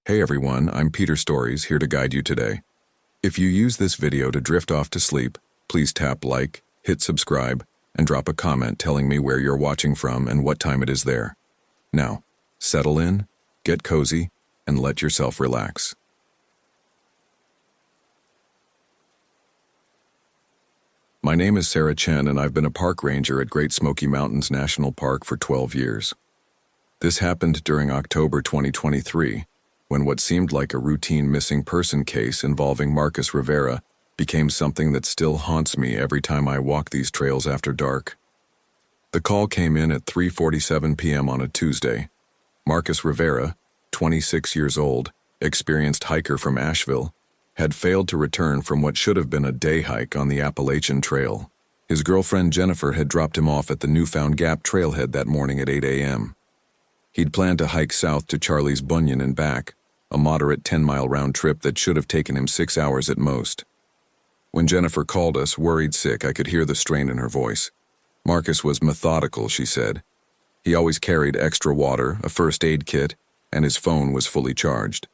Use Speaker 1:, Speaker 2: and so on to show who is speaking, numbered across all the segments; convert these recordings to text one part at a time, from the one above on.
Speaker 1: Hey everyone, I'm Peter Stories, here to guide you today. If you use this video to drift off to sleep, please tap like, hit subscribe, and drop a comment telling me where you're watching from and what time it is there. Now, settle in, get cozy, and let yourself relax. My name is Sarah Chen, and I've been a park ranger at Great Smoky Mountains National Park for 12 years. This happened during October 2023, when what seemed like a routine missing person case involving Marcus Rivera became something that still haunts me every time I walk these trails after dark. The call came in at 3:47 p.m. on a Tuesday. Marcus Rivera, 26 years old, experienced hiker from Asheville, had failed to return from what should have been a day hike on the Appalachian Trail. His girlfriend Jennifer had dropped him off at the Newfound Gap trailhead that morning at 8 a.m. He'd planned to hike south to Charlie's Bunyan and back, a moderate 10-mile round trip that should have taken him 6 hours at most. When Jennifer called us, worried sick, I could hear the strain in her voice. Marcus was methodical, she said. He always carried extra water, a first aid kit, and his phone was fully charged.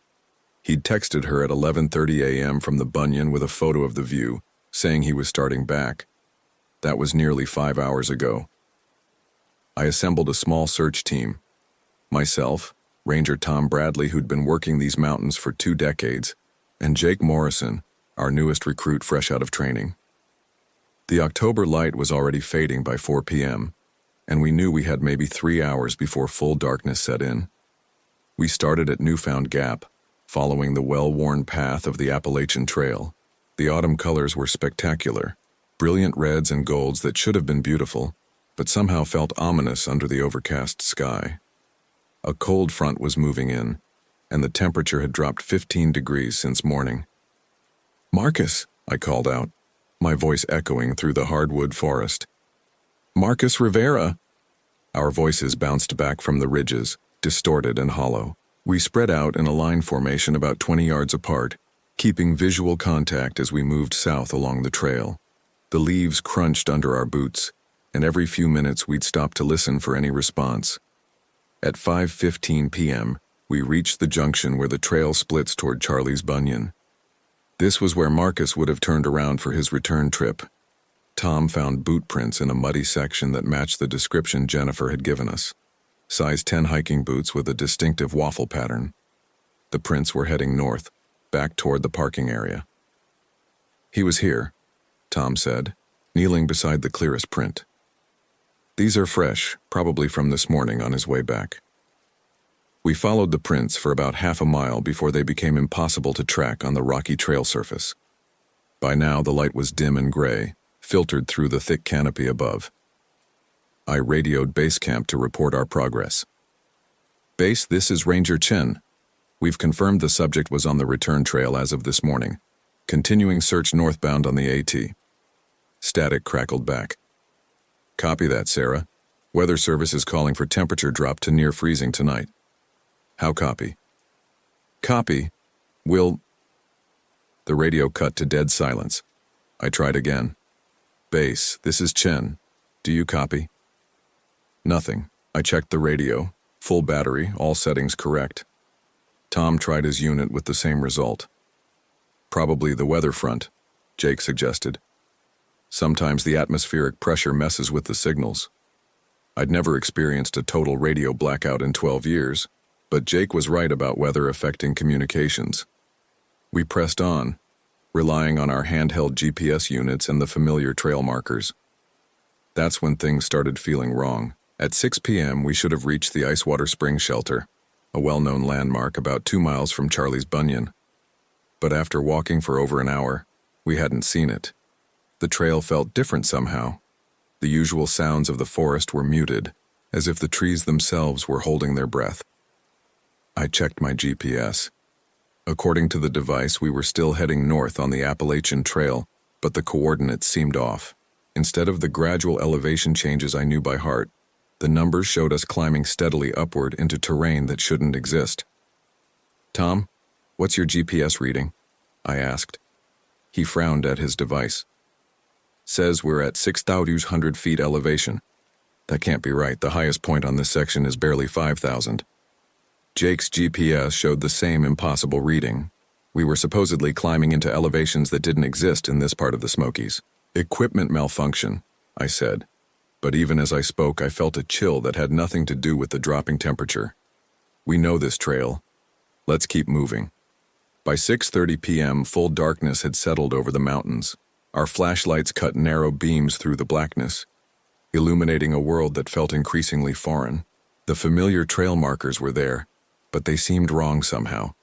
Speaker 1: He'd texted her at 11:30 a.m. from the Bunyan with a photo of the view, saying he was starting back. That was nearly 5 hours ago. I assembled a small search team. Myself, Ranger Tom Bradley, who'd been working these mountains for 2 decades, and Jake Morrison, our newest recruit fresh out of training. The October light was already fading by 4 p.m., and we knew we had maybe 3 hours before full darkness set in. We started at Newfound Gap, following the well-worn path of the Appalachian Trail. The autumn colors were spectacular, brilliant reds and golds that should have been beautiful, but somehow felt ominous under the overcast sky. A cold front was moving in, and the temperature had dropped 15 degrees since morning. "Marcus," I called out, my voice echoing through the hardwood forest. "Marcus Rivera!" Our voices bounced back from the ridges, distorted and hollow. We spread out in a line formation about 20 yards apart, keeping visual contact as we moved south along the trail. The leaves crunched under our boots, and every few minutes we'd stop to listen for any response. At 5:15 p.m., we reached the junction where the trail splits toward Charlie's Bunyan. This was where Marcus would have turned around for his return trip. Tom found boot prints in a muddy section that matched the description Jennifer had given us. Size 10 hiking boots with a distinctive waffle pattern. The prints were heading north, back toward the parking area. "He was here," Tom said, kneeling beside the clearest print. "These are fresh, probably from this morning on his way back." We followed the prints for about half a mile before they became impossible to track on the rocky trail surface. By now, the light was dim and gray, filtered through the thick canopy above. I radioed base camp to report our progress. "Base, this is Ranger Chen. We've confirmed the subject was on the return trail as of this morning. Continuing search northbound on the AT." Static crackled back. "Copy that, Sarah. Weather Service is calling for temperature drop to near freezing tonight." "How copy?" "Copy. Will..." The radio cut to dead silence. I tried again. "Base, this is Chen. Do you copy?" Nothing. I checked the radio. Full battery, all settings correct. Tom tried his unit with the same result. "Probably the weather front," Jake suggested. "Sometimes the atmospheric pressure messes with the signals." I'd never experienced a total radio blackout in 12 years, but Jake was right about weather affecting communications. We pressed on, relying on our handheld GPS units and the familiar trail markers. That's when things started feeling wrong. At 6 p.m., we should have reached the Icewater Spring Shelter, a well-known landmark about 2 miles from Charlie's Bunyan. But after walking for over an hour, we hadn't seen it. The trail felt different somehow. The usual sounds of the forest were muted, as if the trees themselves were holding their breath. I checked my GPS. According to the device, we were still heading north on the Appalachian Trail, but the coordinates seemed off. Instead of the gradual elevation changes I knew by heart, the numbers showed us climbing steadily upward into terrain that shouldn't exist. "Tom, what's your GPS reading?" I asked. He frowned at his device. "Says we're at 6,100 feet elevation. That can't be right. The highest point on this section is barely 5,000. Jake's GPS showed the same impossible reading. We were supposedly climbing into elevations that didn't exist in this part of the Smokies. Equipment malfunction, I said. But even as I spoke, I felt a chill that had nothing to do with the dropping temperature. We know this trail. Let's keep moving. By 6:30 p.m., full darkness had settled over the mountains. Our flashlights cut narrow beams through the blackness, illuminating a world that felt increasingly foreign. The familiar trail markers were there, but they seemed wrong somehow,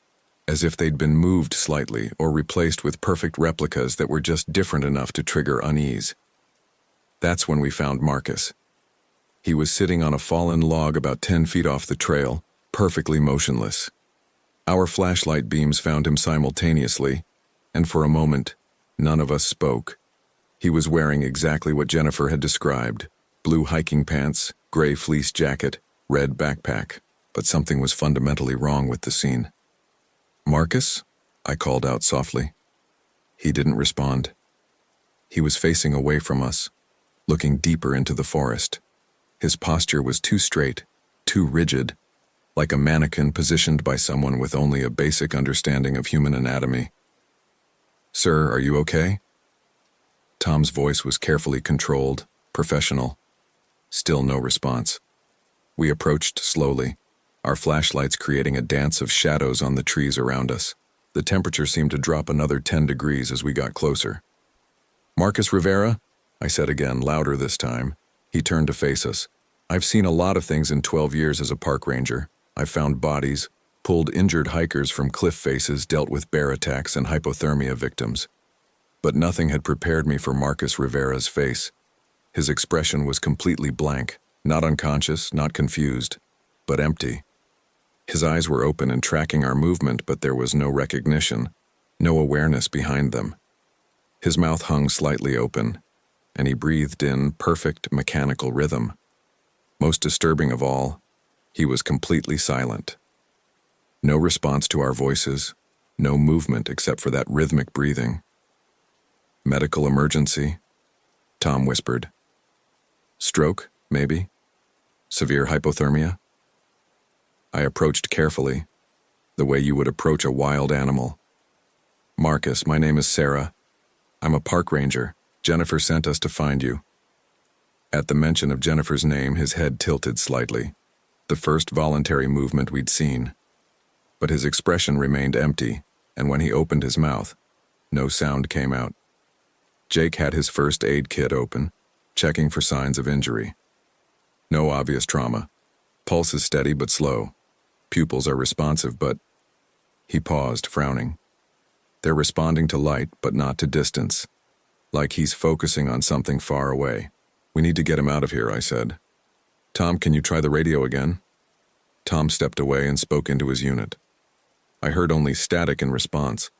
Speaker 1: as if they'd been moved slightly or replaced with perfect replicas that were just different enough to trigger unease. That's when we found Marcus. He was sitting on a fallen log about 10 feet off the trail, perfectly motionless. Our flashlight beams found him simultaneously, and for a moment, none of us spoke. He was wearing exactly what Jennifer had described: blue hiking pants, gray fleece jacket, red backpack, but something was fundamentally wrong with the scene. "Marcus?" I called out softly. He didn't respond. He was facing away from us, looking deeper into the forest. His posture was too straight, too rigid, like a mannequin positioned by someone with only a basic understanding of human anatomy. "Sir, are you okay?" Tom's voice was carefully controlled, professional. Still no response. We approached slowly, our flashlights creating a dance of shadows on the trees around us. The temperature seemed to drop another 10 degrees as we got closer. "Marcus Rivera?" I said again, louder this time. He turned to face us. "I've seen a lot of things in 12 years as a park ranger. I've found bodies, pulled injured hikers from cliff faces, dealt with bear attacks and hypothermia victims. But nothing had prepared me for Marcus Rivera's face. His expression was completely blank, not unconscious, not confused, but empty. His eyes were open and tracking our movement, but there was no recognition, no awareness behind them. His mouth hung slightly open, and he breathed in perfect mechanical rhythm. Most disturbing of all, he was completely silent. No response to our voices, no movement except for that rhythmic breathing. "Medical emergency?" Tom whispered. "Stroke, maybe? Severe hypothermia?" I approached carefully, the way you would approach a wild animal. "Marcus, my name is Sarah. I'm a park ranger. Jennifer sent us to find you." At the mention of Jennifer's name, his head tilted slightly, the first voluntary movement we'd seen. But his expression remained empty, and when he opened his mouth, no sound came out. Jake had his first aid kit open, checking for signs of injury. No obvious trauma. Pulse is steady but slow. Pupils are responsive, but... He paused, frowning. "They're responding to light, but not to distance. Like he's focusing on something far away. We need to get him out of here," I said. "Tom, can you try the radio again?" Tom stepped away and spoke into his unit. I heard only static in response,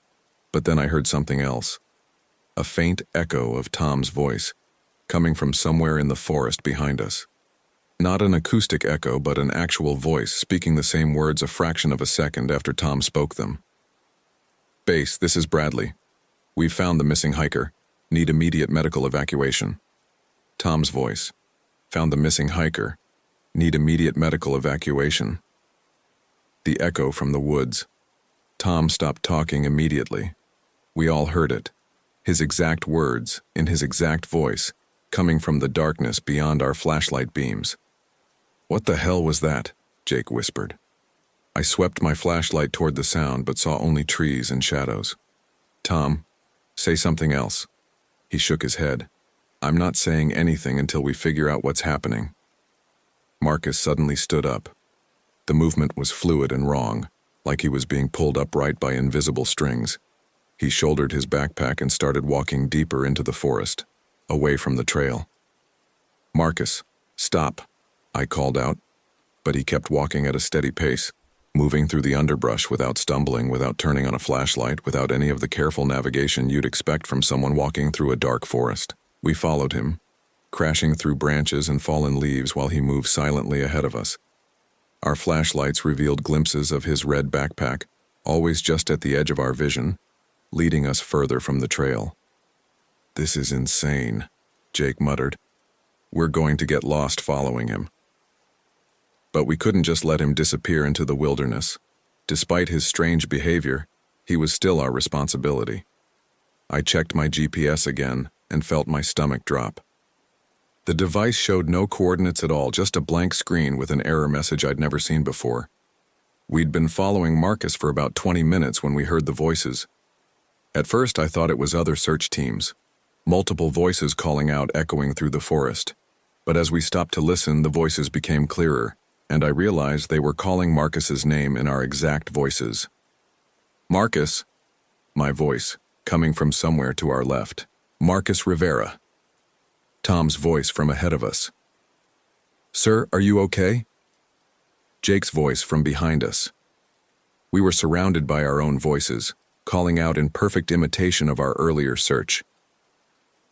Speaker 1: but then I heard something else. A faint echo of Tom's voice, coming from somewhere in the forest behind us. Not an acoustic echo, but an actual voice speaking the same words a fraction of a second after Tom spoke them. "Base, this is Bradley. We've found the missing hiker. Need immediate medical evacuation." Tom's voice. "Found the missing hiker. Need immediate medical evacuation." The echo from the woods. Tom stopped talking immediately. We all heard it. His exact words, in his exact voice, coming from the darkness beyond our flashlight beams. "What the hell was that?" Jake whispered. I swept my flashlight toward the sound, but saw only trees and shadows. "Tom, say something else." He shook his head. "I'm not saying anything until we figure out what's happening." Marcus suddenly stood up. The movement was fluid and wrong, like he was being pulled upright by invisible strings. He shouldered his backpack and started walking deeper into the forest, away from the trail. "Marcus, stop," I called out, but he kept walking at a steady pace, moving through the underbrush without stumbling, without turning on a flashlight, without any of the careful navigation you'd expect from someone walking through a dark forest. We followed him, crashing through branches and fallen leaves while he moved silently ahead of us. Our flashlights revealed glimpses of his red backpack, always just at the edge of our vision, leading us further from the trail. "This is insane," Jake muttered. "We're going to get lost following him." But we couldn't just let him disappear into the wilderness. Despite his strange behavior, he was still our responsibility. I checked my GPS again and felt my stomach drop. The device showed no coordinates at all, just a blank screen with an error message I'd never seen before. We'd been following Marcus for about 20 minutes when we heard the voices. At first, I thought it was other search teams, multiple voices calling out, echoing through the forest. But as we stopped to listen, the voices became clearer, and I realized they were calling Marcus's name in our exact voices. Marcus, my voice, coming from somewhere to our left. Marcus Rivera. Tom's voice from ahead of us. Sir, are you okay? Jake's voice from behind us. We were surrounded by our own voices, calling out in perfect imitation of our earlier search.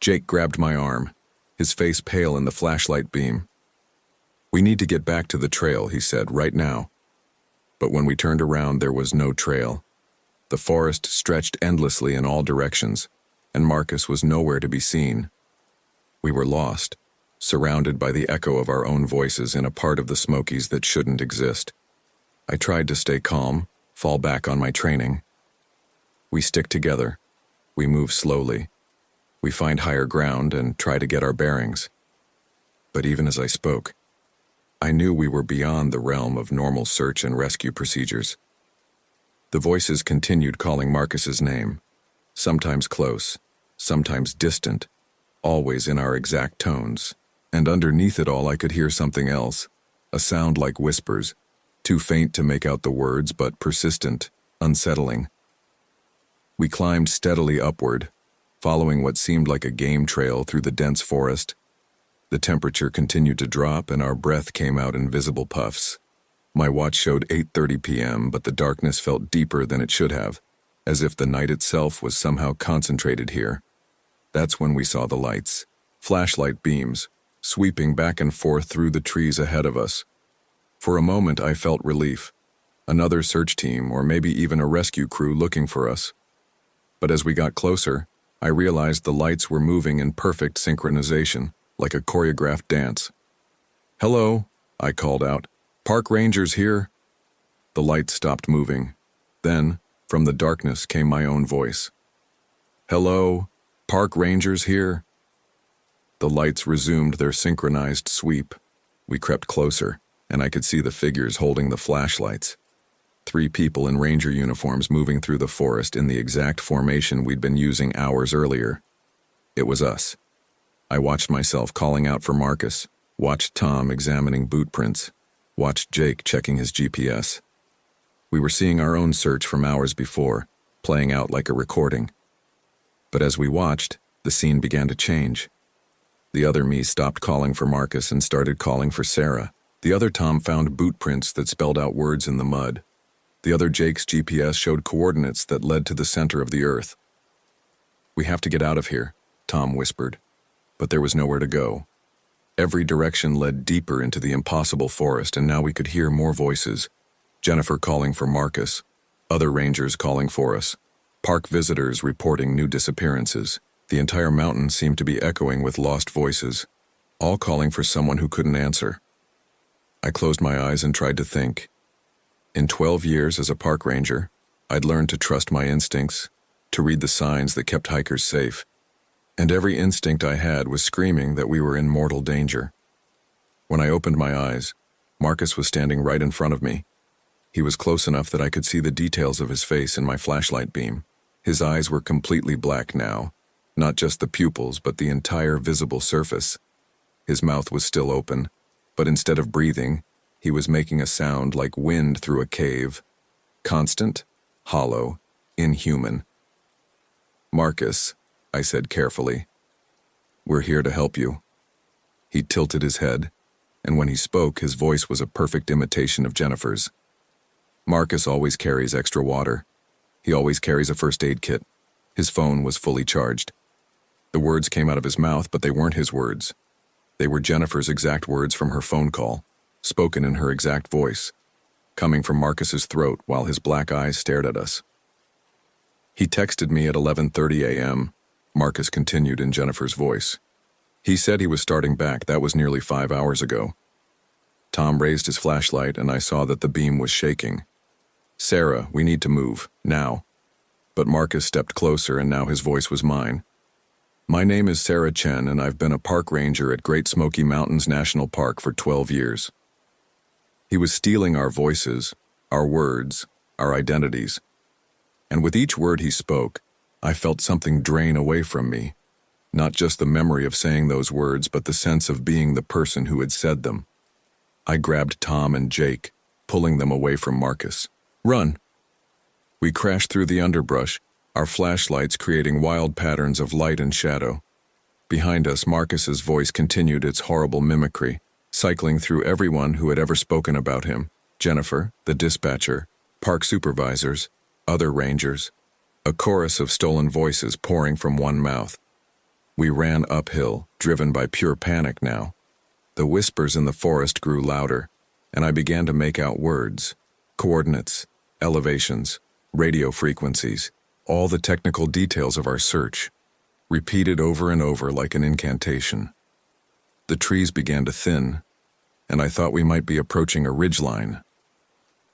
Speaker 1: Jake grabbed my arm, his face pale in the flashlight beam. We need to get back to the trail, he said, right now. But when we turned around, there was no trail. The forest stretched endlessly in all directions, and Marcus was nowhere to be seen. We were lost, surrounded by the echo of our own voices in a part of the Smokies that shouldn't exist. I tried to stay calm, fall back on my training. We stick together. We move slowly. We find higher ground and try to get our bearings. But even as I spoke, I knew we were beyond the realm of normal search and rescue procedures. The voices continued calling Marcus's name, sometimes close, sometimes distant, always in our exact tones. And underneath it all I could hear something else, a sound like whispers, too faint to make out the words but persistent, unsettling. We climbed steadily upward, following what seemed like a game trail through the dense forest. The temperature continued to drop and our breath came out in visible puffs. My watch showed 8:30 p.m., but the darkness felt deeper than it should have, as if the night itself was somehow concentrated here. That's when we saw the lights, flashlight beams, sweeping back and forth through the trees ahead of us. For a moment I felt relief, another search team or maybe even a rescue crew looking for us. But as we got closer, I realized the lights were moving in perfect synchronization, like a choreographed dance. Hello, I called out. Park rangers here. The lights stopped moving. Then, from the darkness came my own voice. Hello, park rangers here. The lights resumed their synchronized sweep. We crept closer, and I could see the figures holding the flashlights. 3 people in ranger uniforms moving through the forest in the exact formation we'd been using hours earlier. It was us. I watched myself calling out for Marcus, watched Tom examining boot prints, watched Jake checking his GPS. We were seeing our own search from hours before, playing out like a recording. But as we watched, the scene began to change. The other me stopped calling for Marcus and started calling for Sarah. The other Tom found boot prints that spelled out words in the mud. The other Jake's GPS showed coordinates that led to the center of the earth. We have to get out of here, Tom whispered. But there was nowhere to go. Every direction led deeper into the impossible forest, and now we could hear more voices. Jennifer calling for Marcus, other rangers calling for us, park visitors reporting new disappearances. The entire mountain seemed to be echoing with lost voices, all calling for someone who couldn't answer. I closed my eyes and tried to think. In 12 years as a park ranger, I'd learned to trust my instincts, to read the signs that kept hikers safe. And every instinct I had was screaming that we were in mortal danger. When I opened my eyes, Marcus was standing right in front of me. He was close enough that I could see the details of his face in my flashlight beam. His eyes were completely black now, not just the pupils, but the entire visible surface. His mouth was still open, but instead of breathing, he was making a sound like wind through a cave. Constant, hollow, inhuman. Marcus, I said carefully, we're here to help you. He tilted his head, and when he spoke, his voice was a perfect imitation of Jennifer's. Marcus always carries extra water. He always carries a first aid kit. His phone was fully charged. The words came out of his mouth, but they weren't his words. They were Jennifer's exact words from her phone call, spoken in her exact voice, coming from Marcus's throat while his black eyes stared at us. He texted me at 11:30 a.m., Marcus continued in Jennifer's voice. He said he was starting back. That was nearly 5 hours ago. Tom raised his flashlight and I saw that the beam was shaking. "Sarah, we need to move, now." But Marcus stepped closer and now his voice was mine. "My name is Sarah Chen and I've been a park ranger at Great Smoky Mountains National Park for 12 years. He was stealing our voices, our words, our identities. And with each word he spoke, I felt something drain away from me. Not just the memory of saying those words, but the sense of being the person who had said them. I grabbed Tom and Jake, pulling them away from Marcus. "Run!" We crashed through the underbrush, our flashlights creating wild patterns of light and shadow. Behind us, Marcus's voice continued its horrible mimicry, cycling through everyone who had ever spoken about him: Jennifer, the dispatcher, park supervisors, other rangers, a chorus of stolen voices pouring from one mouth. We ran uphill, driven by pure panic now. The whispers in the forest grew louder, and I began to make out words, coordinates, elevations, radio frequencies, all the technical details of our search, repeated over and over like an incantation. The trees began to thin, and I thought we might be approaching a ridgeline.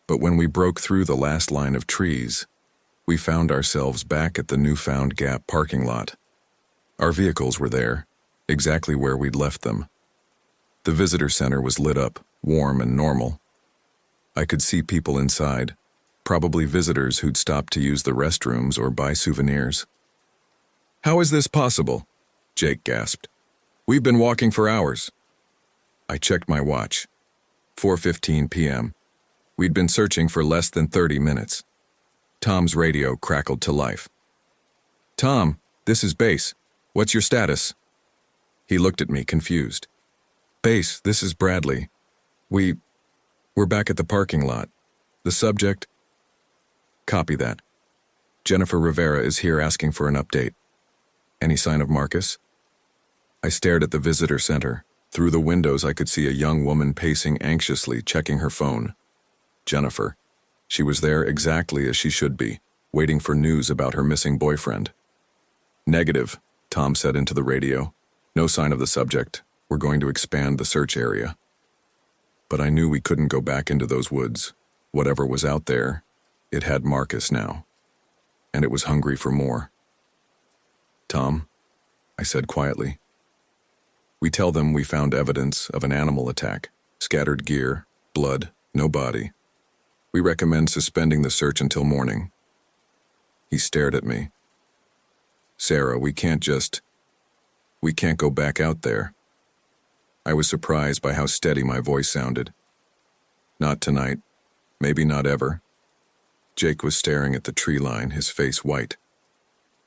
Speaker 1: But when we broke through the last line of trees, we found ourselves back at the newfound Gap parking lot. Our vehicles were there, exactly where we'd left them. The visitor center was lit up, warm and normal. I could see people inside, probably visitors who'd stopped to use the restrooms or buy souvenirs. "How is this possible?" Jake gasped. "We've been walking for hours." I checked my watch. 4:15 p.m. We'd been searching for less than 30 minutes. Tom's radio crackled to life. "Tom, this is Base. What's your status?" He looked at me, confused. "Base, this is Bradley. We're back at the parking lot. The subject..." "Copy that. Jennifer Rivera is here asking for an update. Any sign of Marcus?" I stared at the visitor center. Through the windows I could see a young woman pacing anxiously, checking her phone. Jennifer. She was there exactly as she should be, waiting for news about her missing boyfriend. "Negative," Tom said into the radio. "No sign of the subject. We're going to expand the search area." But I knew we couldn't go back into those woods. Whatever was out there, it had Marcus now. And it was hungry for more. "Tom," I said quietly. "We tell them we found evidence of an animal attack, scattered gear, blood, no body. We recommend suspending the search until morning." He stared at me. "Sarah, we can't go back out there." I was surprised by how steady my voice sounded. "Not tonight. Maybe not ever." Jake was staring at the tree line, his face white.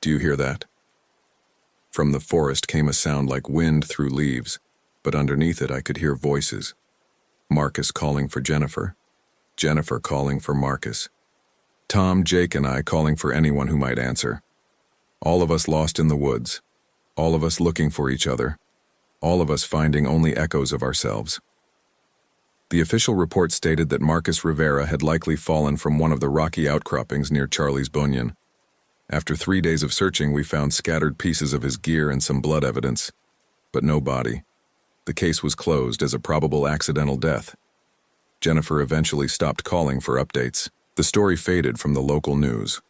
Speaker 1: "Do you hear that?" From the forest came a sound like wind through leaves, but underneath it I could hear voices. Marcus calling for Jennifer. Jennifer calling for Marcus. Tom, Jake, and I calling for anyone who might answer. All of us lost in the woods. All of us looking for each other. All of us finding only echoes of ourselves. The official report stated that Marcus Rivera had likely fallen from one of the rocky outcroppings near Charlie's Bunyan. After 3 days of searching, we found scattered pieces of his gear and some blood evidence, but no body. The case was closed as a probable accidental death. Jennifer eventually stopped calling for updates. The story faded from the local news.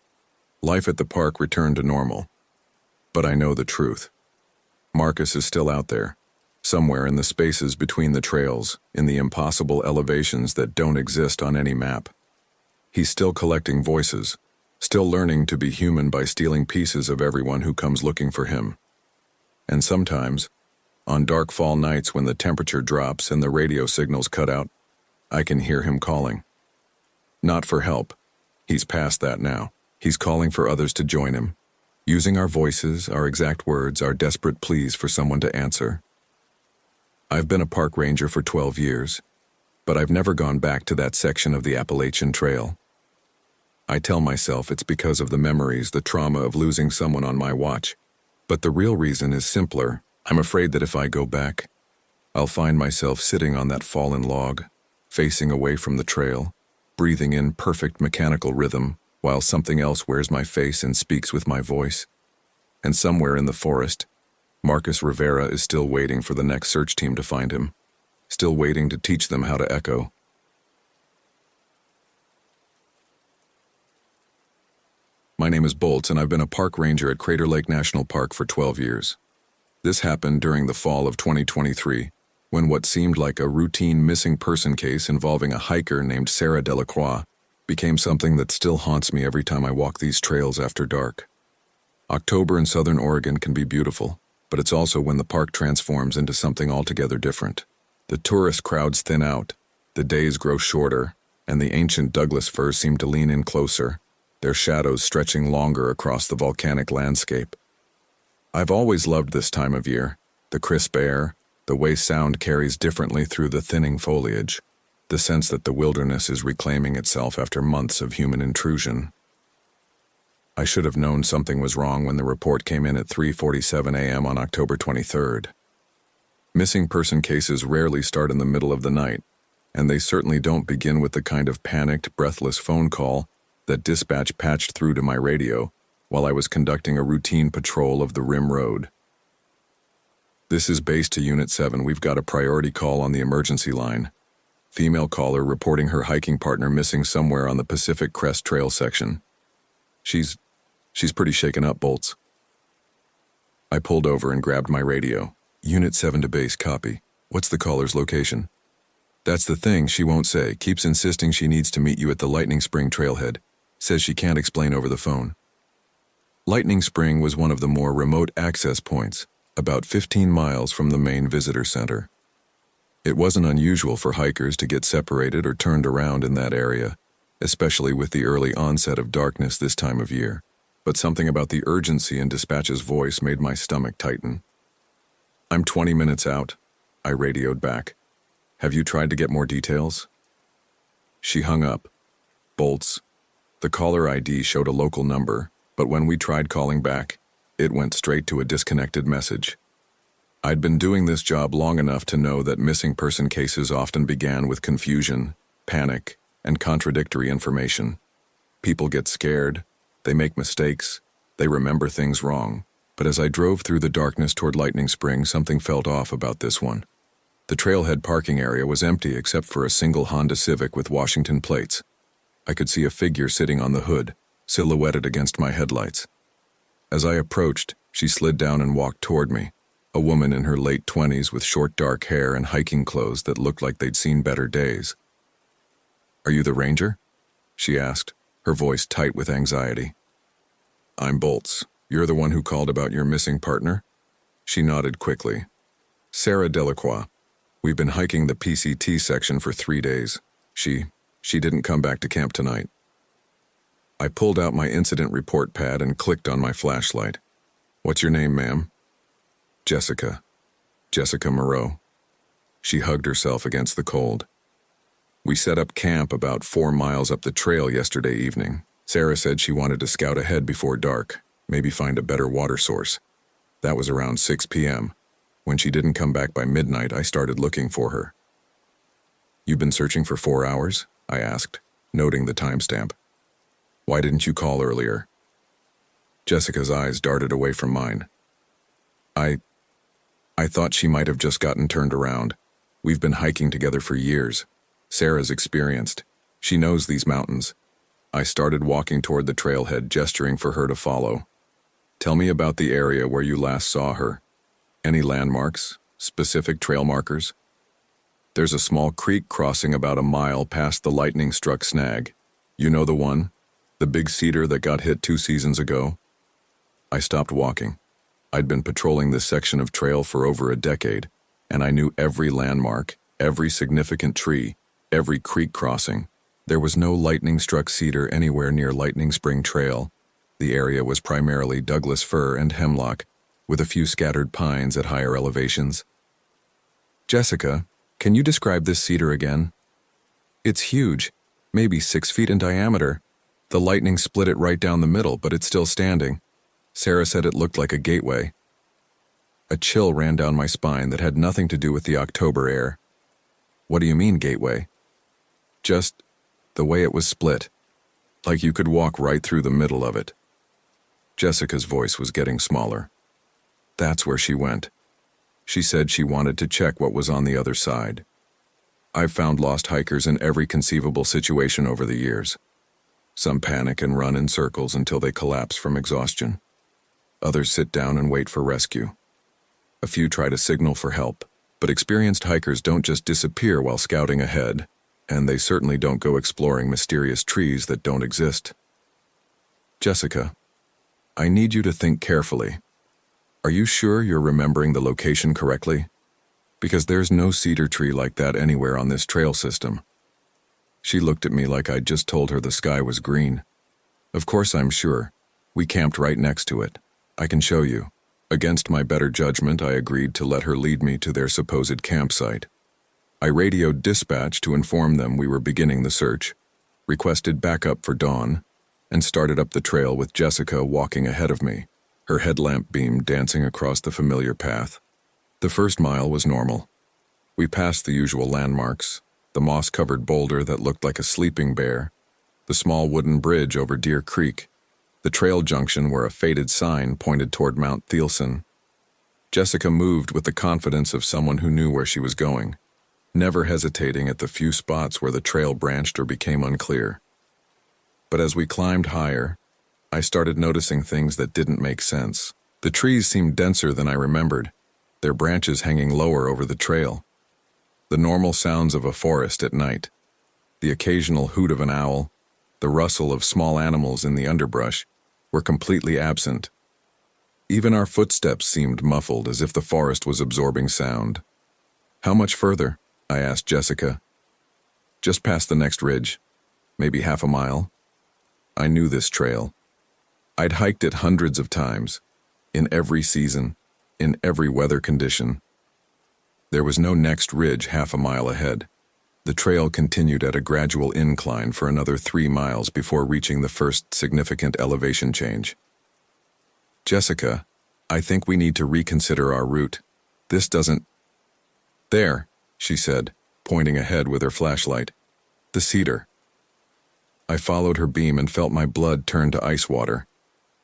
Speaker 1: Life at the park returned to normal. But I know the truth. Marcus is still out there, somewhere in the spaces between the trails, in the impossible elevations that don't exist on any map. He's still collecting voices, still learning to be human by stealing pieces of everyone who comes looking for him. And sometimes, on dark fall nights when the temperature drops and the radio signals cut out, I can hear him calling. Not for help. He's past that now. He's calling for others to join him, using our voices, our exact words, our desperate pleas for someone to answer. I've been a park ranger for 12 years, but I've never gone back to that section of the Appalachian Trail. I tell myself it's because of the memories, the trauma of losing someone on my watch. But the real reason is simpler. I'm afraid that if I go back, I'll find myself sitting on that fallen log, facing away from the trail, breathing in perfect mechanical rhythm, while something else wears my face and speaks with my voice. And somewhere in the forest, Marcus Rivera is still waiting for the next search team to find him. still waiting to teach them how to echo. My name is Bolts, and I've been a park ranger at Crater Lake National Park for 12 years. This happened during the fall of 2023, when what seemed like a routine missing person case involving a hiker named Sarah Delacroix became something that still haunts me every time I walk these trails after dark. October in southern Oregon can be beautiful, but it's also when the park transforms into something altogether different. The tourist crowds thin out, the days grow shorter, and the ancient Douglas firs seem to lean in closer, their shadows stretching longer across the volcanic landscape. I've always loved this time of year, the crisp air, the way sound carries differently through the thinning foliage, the sense that the wilderness is reclaiming itself after months of human intrusion. I should have known something was wrong when the report came in at 3:47 a.m. on October 23rd. Missing person cases rarely start in the middle of the night, and they certainly don't begin with the kind of panicked, breathless phone call that dispatch patched through to my radio while I was conducting a routine patrol of the Rim Road. This is base to Unit 7. We've got a priority call on the emergency line. Female caller reporting her hiking partner missing somewhere on the Pacific Crest Trail section. She's pretty shaken up, Bolts. I pulled over and grabbed my radio. Unit 7 to base, copy. What's the caller's location? That's the thing, she won't say. Keeps insisting she needs to meet you at the Lightning Spring trailhead. Says she can't explain over the phone. Lightning Spring was one of the more remote access points, about 15 miles from the main visitor center. It wasn't unusual for hikers to get separated or turned around in that area, especially with the early onset of darkness this time of year. But something about the urgency in dispatch's voice made my stomach tighten. I'm 20 minutes out, I radioed back. Have you tried to get more details? She hung up. Bolts. The caller ID showed a local number, but when we tried calling back, it went straight to a disconnected message. I'd been doing this job long enough to know that missing person cases often began with confusion, panic, and contradictory information. People get scared, they make mistakes, they remember things wrong. But as I drove through the darkness toward Lightning Spring, something felt off about this one. The trailhead parking area was empty except for a single Honda Civic with Washington plates. I could see a figure sitting on the hood, silhouetted against my headlights. As I approached, she slid down and walked toward me, a woman in her late 20s with short dark hair and hiking clothes that looked like they'd seen better days. "Are you the ranger?" she asked, her voice tight with anxiety. "I'm Bolts. You're the one who called about your missing partner?" She nodded quickly. "Sarah Delacroix. We've been hiking the PCT section for 3 days. She didn't come back to camp tonight." I pulled out my incident report pad and clicked on my flashlight. "What's your name, ma'am?" "Jessica. Jessica Moreau." She hugged herself against the cold. "We set up camp about 4 miles up the trail yesterday evening. Sarah said she wanted to scout ahead before dark, maybe find a better water source. That was around 6 p.m. When she didn't come back by midnight, I started looking for her." "You've been searching for 4 hours?" I asked, noting the timestamp. "Why didn't you call earlier?" Jessica's eyes darted away from mine. I thought she might have just gotten turned around. We've been hiking together for years. Sarah's experienced. She knows these mountains." I started walking toward the trailhead, gesturing for her to follow. "Tell me about the area where you last saw her. Any landmarks? Specific trail markers?" "There's a small creek crossing about a mile past the lightning-struck snag. You know the one? The big cedar that got hit 2 seasons ago?" I stopped walking. I'd been patrolling this section of trail for over a decade, and I knew every landmark, every significant tree, every creek crossing. There was no lightning-struck cedar anywhere near Lightning Spring Trail. The area was primarily Douglas fir and hemlock, with a few scattered pines at higher elevations. "Jessica, can you describe this cedar again?" "It's huge, maybe 6 feet in diameter. The lightning split it right down the middle, but it's still standing. Sarah said it looked like a gateway." A chill ran down my spine that had nothing to do with the October air. "What do you mean, gateway?" "Just the way it was split. Like you could walk right through the middle of it." Jessica's voice was getting smaller. "That's where she went. She said she wanted to check what was on the other side. I've found lost hikers in every conceivable situation over the years. Some panic and run in circles until they collapse from exhaustion. Others sit down and wait for rescue. A few try to signal for help, but experienced hikers don't just disappear while scouting ahead, and they certainly don't go exploring mysterious trees that don't exist. Jessica, I need you to think carefully. Are you sure you're remembering the location correctly? Because there's no cedar tree like that anywhere on this trail system. She looked at me like I'd just told her the sky was green. Of course I'm sure. We camped right next to it. I can show you. Against my better judgment, I agreed to let her lead me to their supposed campsite. I radioed dispatch to inform them we were beginning the search, requested backup for dawn, and started up the trail with Jessica walking ahead of me, her headlamp beam dancing across the familiar path. The first mile was normal. We passed the usual landmarks, the moss-covered boulder that looked like a sleeping bear, the small wooden bridge over Deer Creek, the trail junction where a faded sign pointed toward Mount Thielsen. Jessica moved with the confidence of someone who knew where she was going, never hesitating at the few spots where the trail branched or became unclear. But as we climbed higher, I started noticing things that didn't make sense. The trees seemed denser than I remembered, their branches hanging lower over the trail. The normal sounds of a forest at night, the occasional hoot of an owl, the rustle of small animals in the underbrush, were completely absent. Even our footsteps seemed muffled, as if the forest was absorbing sound. How much further? I asked Jessica. Just past the next ridge, maybe half a mile. I knew this trail. I'd hiked it hundreds of times, in every season, in every weather condition. There was no next ridge half a mile ahead. The trail continued at a gradual incline for another 3 miles before reaching the first significant elevation change. Jessica, I think we need to reconsider our route. This doesn't... There, she said, pointing ahead with her flashlight. The cedar. I followed her beam and felt my blood turn to ice water.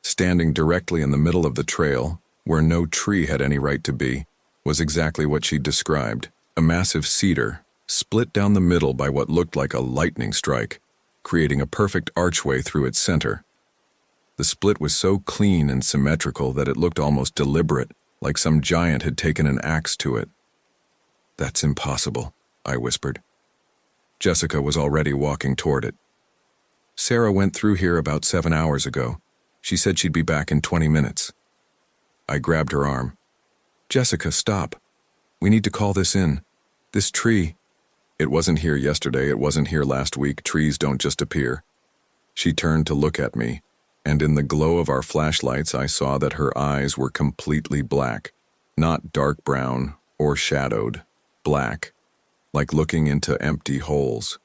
Speaker 1: Standing directly in the middle of the trail, where no tree had any right to be, was exactly what she'd described. A massive cedar, split down the middle by what looked like a lightning strike, creating a perfect archway through its center. The split was so clean and symmetrical that it looked almost deliberate, like some giant had taken an axe to it. That's impossible, I whispered. Jessica was already walking toward it. Sarah went through here about 7 hours ago. She said she'd be back in 20 minutes. I grabbed her arm. Jessica, stop. We need to call this in. This tree. It wasn't here yesterday, it wasn't here last week. Trees don't just appear. She turned to look at me, and in the glow of our flashlights I saw that her eyes were completely black, not dark brown or shadowed, black, like looking into empty holes.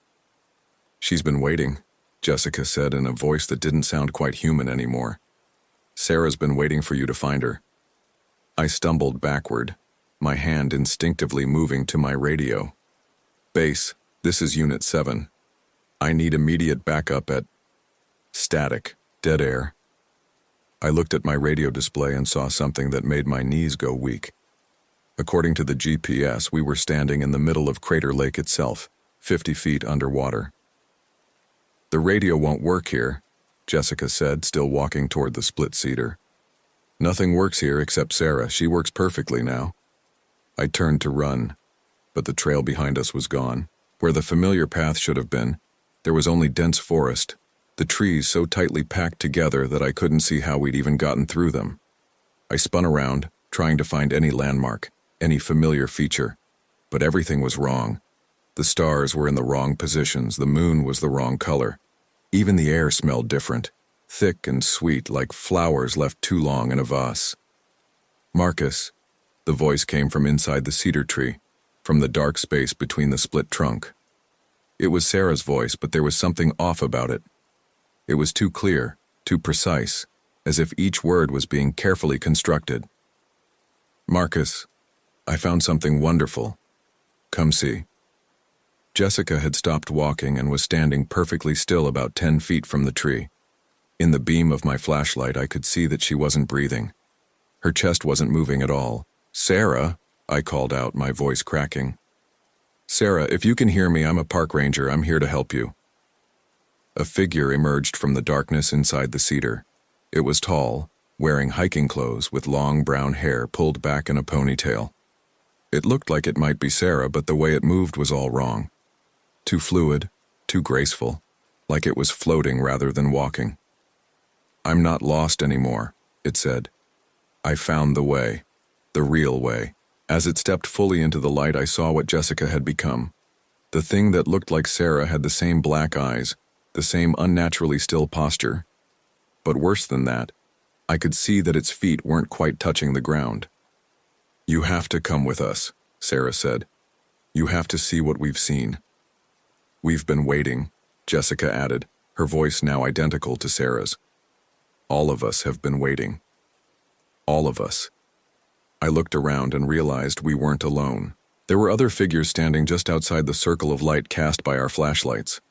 Speaker 1: She's been waiting, Jessica said in a voice that didn't sound quite human anymore. Sarah's been waiting for you to find her. I stumbled backward, my hand instinctively moving to my radio. Base, this is Unit 7. I need immediate backup at... Static, dead air. I looked at my radio display and saw something that made my knees go weak. According to the GPS, we were standing in the middle of Crater Lake itself, 50 feet underwater. The radio won't work here, Jessica said, still walking toward the split cedar. Nothing works here except Sarah. She works perfectly now. I turned to run, but the trail behind us was gone. Where the familiar path should have been, there was only dense forest, the trees so tightly packed together that I couldn't see how we'd even gotten through them. I spun around, trying to find any landmark, any familiar feature, but everything was wrong. The stars were in the wrong positions, the moon was the wrong color. Even the air smelled different, thick and sweet like flowers left too long in a vase. Marcus, the voice came from inside the cedar tree, from the dark space between the split trunk. It was Sarah's voice, but there was something off about it. It was too clear, too precise, as if each word was being carefully constructed. Marcus, I found something wonderful. Come see. Jessica had stopped walking and was standing perfectly still about 10 feet from the tree. In the beam of my flashlight, I could see that she wasn't breathing. Her chest wasn't moving at all. Sarah, I called out, my voice cracking. Sarah, if you can hear me, I'm a park ranger. I'm here to help you. A figure emerged from the darkness inside the cedar. It was tall, wearing hiking clothes with long brown hair pulled back in a ponytail. It looked like it might be Sarah, but the way it moved was all wrong. Too fluid, too graceful, like it was floating rather than walking. I'm not lost anymore, it said. I found the way, the real way. As it stepped fully into the light, I saw what Jessica had become. The thing that looked like Sarah had the same black eyes, the same unnaturally still posture. But worse than that, I could see that its feet weren't quite touching the ground. You have to come with us, Sarah said. You have to see what we've seen. We've been waiting, Jessica added, her voice now identical to Sarah's. All of us have been waiting. All of us. I looked around and realized we weren't alone. There were other figures standing just outside the circle of light cast by our flashlights.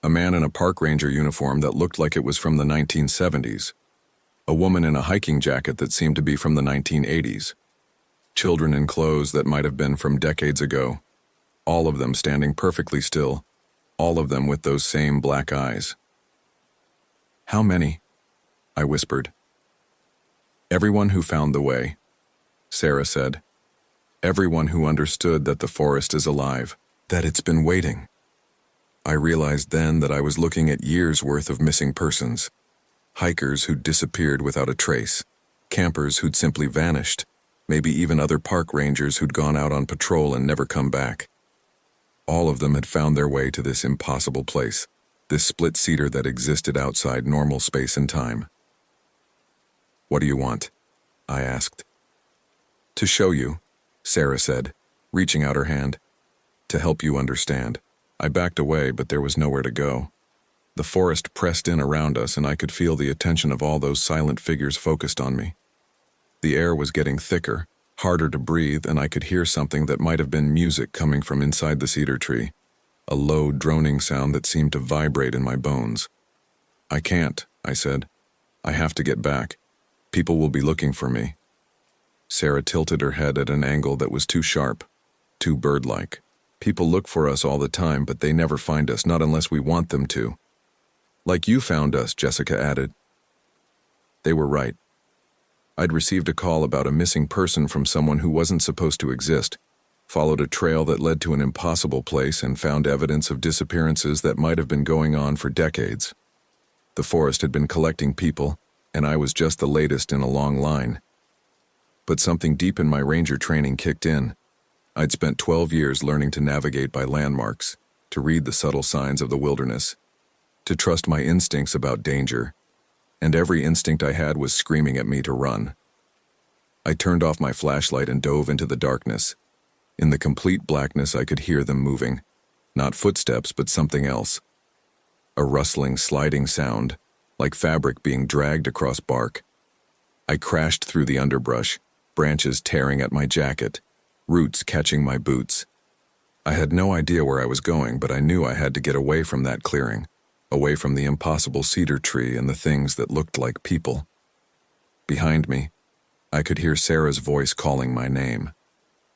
Speaker 1: A man in a park ranger uniform that looked like it was from the 1970s. A woman in a hiking jacket that seemed to be from the 1980s. Children in clothes that might have been from decades ago. All of them standing perfectly still. All of them with those same black eyes. How many? I whispered. Everyone who found the way, Sarah said. Everyone who understood that the forest is alive, that it's been waiting. I realized then that I was looking at years' worth of missing persons. Hikers who'd disappeared without a trace. Campers who'd simply vanished. Maybe even other park rangers who'd gone out on patrol and never come back. All of them had found their way to this impossible place, this split cedar that existed outside normal space and time. What do you want? I asked. To show you, Sarah said, reaching out her hand. To help you understand. I backed away, but there was nowhere to go. The forest pressed in around us, and I could feel the attention of all those silent figures focused on me. The air was getting thicker, harder to breathe, and I could hear something that might have been music coming from inside the cedar tree, a low, droning sound that seemed to vibrate in my bones. I can't, I said. I have to get back. People will be looking for me. Sarah tilted her head at an angle that was too sharp, too bird-like. People look for us all the time, but they never find us, not unless we want them to. Like you found us, Jessica added. They were right. I'd received a call about a missing person from someone who wasn't supposed to exist, followed a trail that led to an impossible place, and found evidence of disappearances that might have been going on for decades. The forest had been collecting people, and I was just the latest in a long line. But something deep in my ranger training kicked in. I'd spent 12 years learning to navigate by landmarks, to read the subtle signs of the wilderness, to trust my instincts about danger, and every instinct I had was screaming at me to run. I turned off my flashlight and dove into the darkness. In the complete blackness, I could hear them moving. Not footsteps, but something else. A rustling, sliding sound, like fabric being dragged across bark. I crashed through the underbrush, branches tearing at my jacket, roots catching my boots. I had no idea where I was going, but I knew I had to get away from that clearing, away from the impossible cedar tree and the things that looked like people. Behind me, I could hear Sarah's voice calling my name,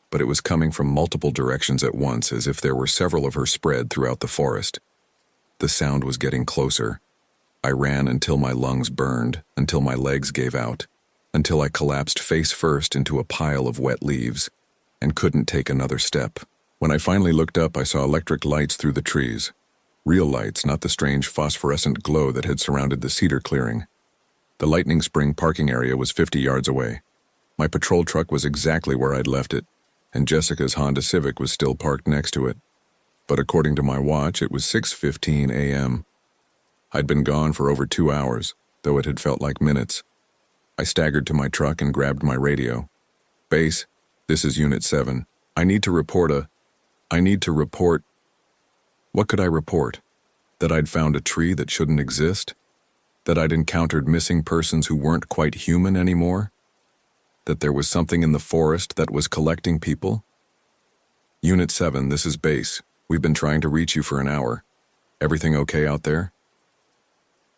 Speaker 1: but it was coming from multiple directions at once, as if there were several of her spread throughout the forest. The sound was getting closer. I ran until my lungs burned, until my legs gave out, until I collapsed face first into a pile of wet leaves and couldn't take another step. When I finally looked up, I saw electric lights through the trees. Real lights, not the strange phosphorescent glow that had surrounded the cedar clearing. The Lightning Spring parking area was 50 yards away. My patrol truck was exactly where I'd left it, and Jessica's Honda Civic was still parked next to it. But according to my watch, it was 6:15 a.m. I'd been gone for over 2 hours, though it had felt like minutes. I staggered to my truck and grabbed my radio. Base, this is Unit 7. I need to report. What could I report? That I'd found a tree that shouldn't exist? That I'd encountered missing persons who weren't quite human anymore? That there was something in the forest that was collecting people? Unit 7, this is Base. We've been trying to reach you for an hour. Everything okay out there?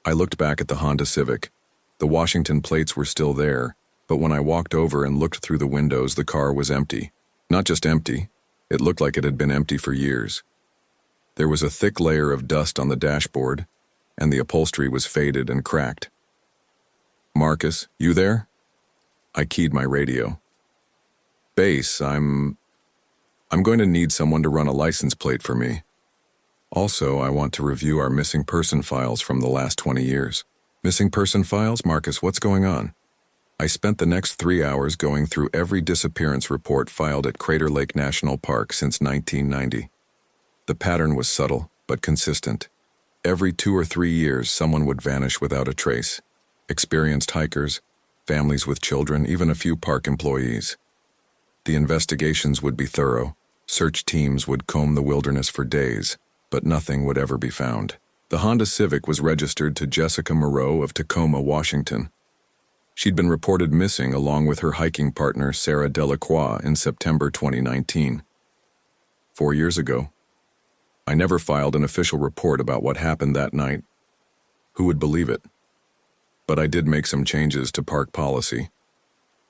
Speaker 1: I looked back at the Honda Civic. The Washington plates were still there, but when I walked over and looked through the windows, the car was empty. Not just empty, It looked like it had been empty for years. There was a thick layer of dust on the dashboard, and the upholstery was faded and cracked. "Marcus, you there?" I keyed my radio. "Base, I'm going to need someone to run a license plate for me. Also, I want to review our missing person files from the last 20 years. Missing person files? Marcus, what's going on? I spent the next 3 hours going through every disappearance report filed at Crater Lake National Park since 1990. The pattern was subtle, but consistent. Every 2 or 3 years, someone would vanish without a trace. Experienced hikers, families with children, even a few park employees. The investigations would be thorough. Search teams would comb the wilderness for days, but nothing would ever be found. The Honda Civic was registered to Jessica Moreau of Tacoma, Washington. She'd been reported missing along with her hiking partner Sarah Delacroix in September 2019. 4 years ago. I never filed an official report about what happened that night. Who would believe it? But I did make some changes to park policy.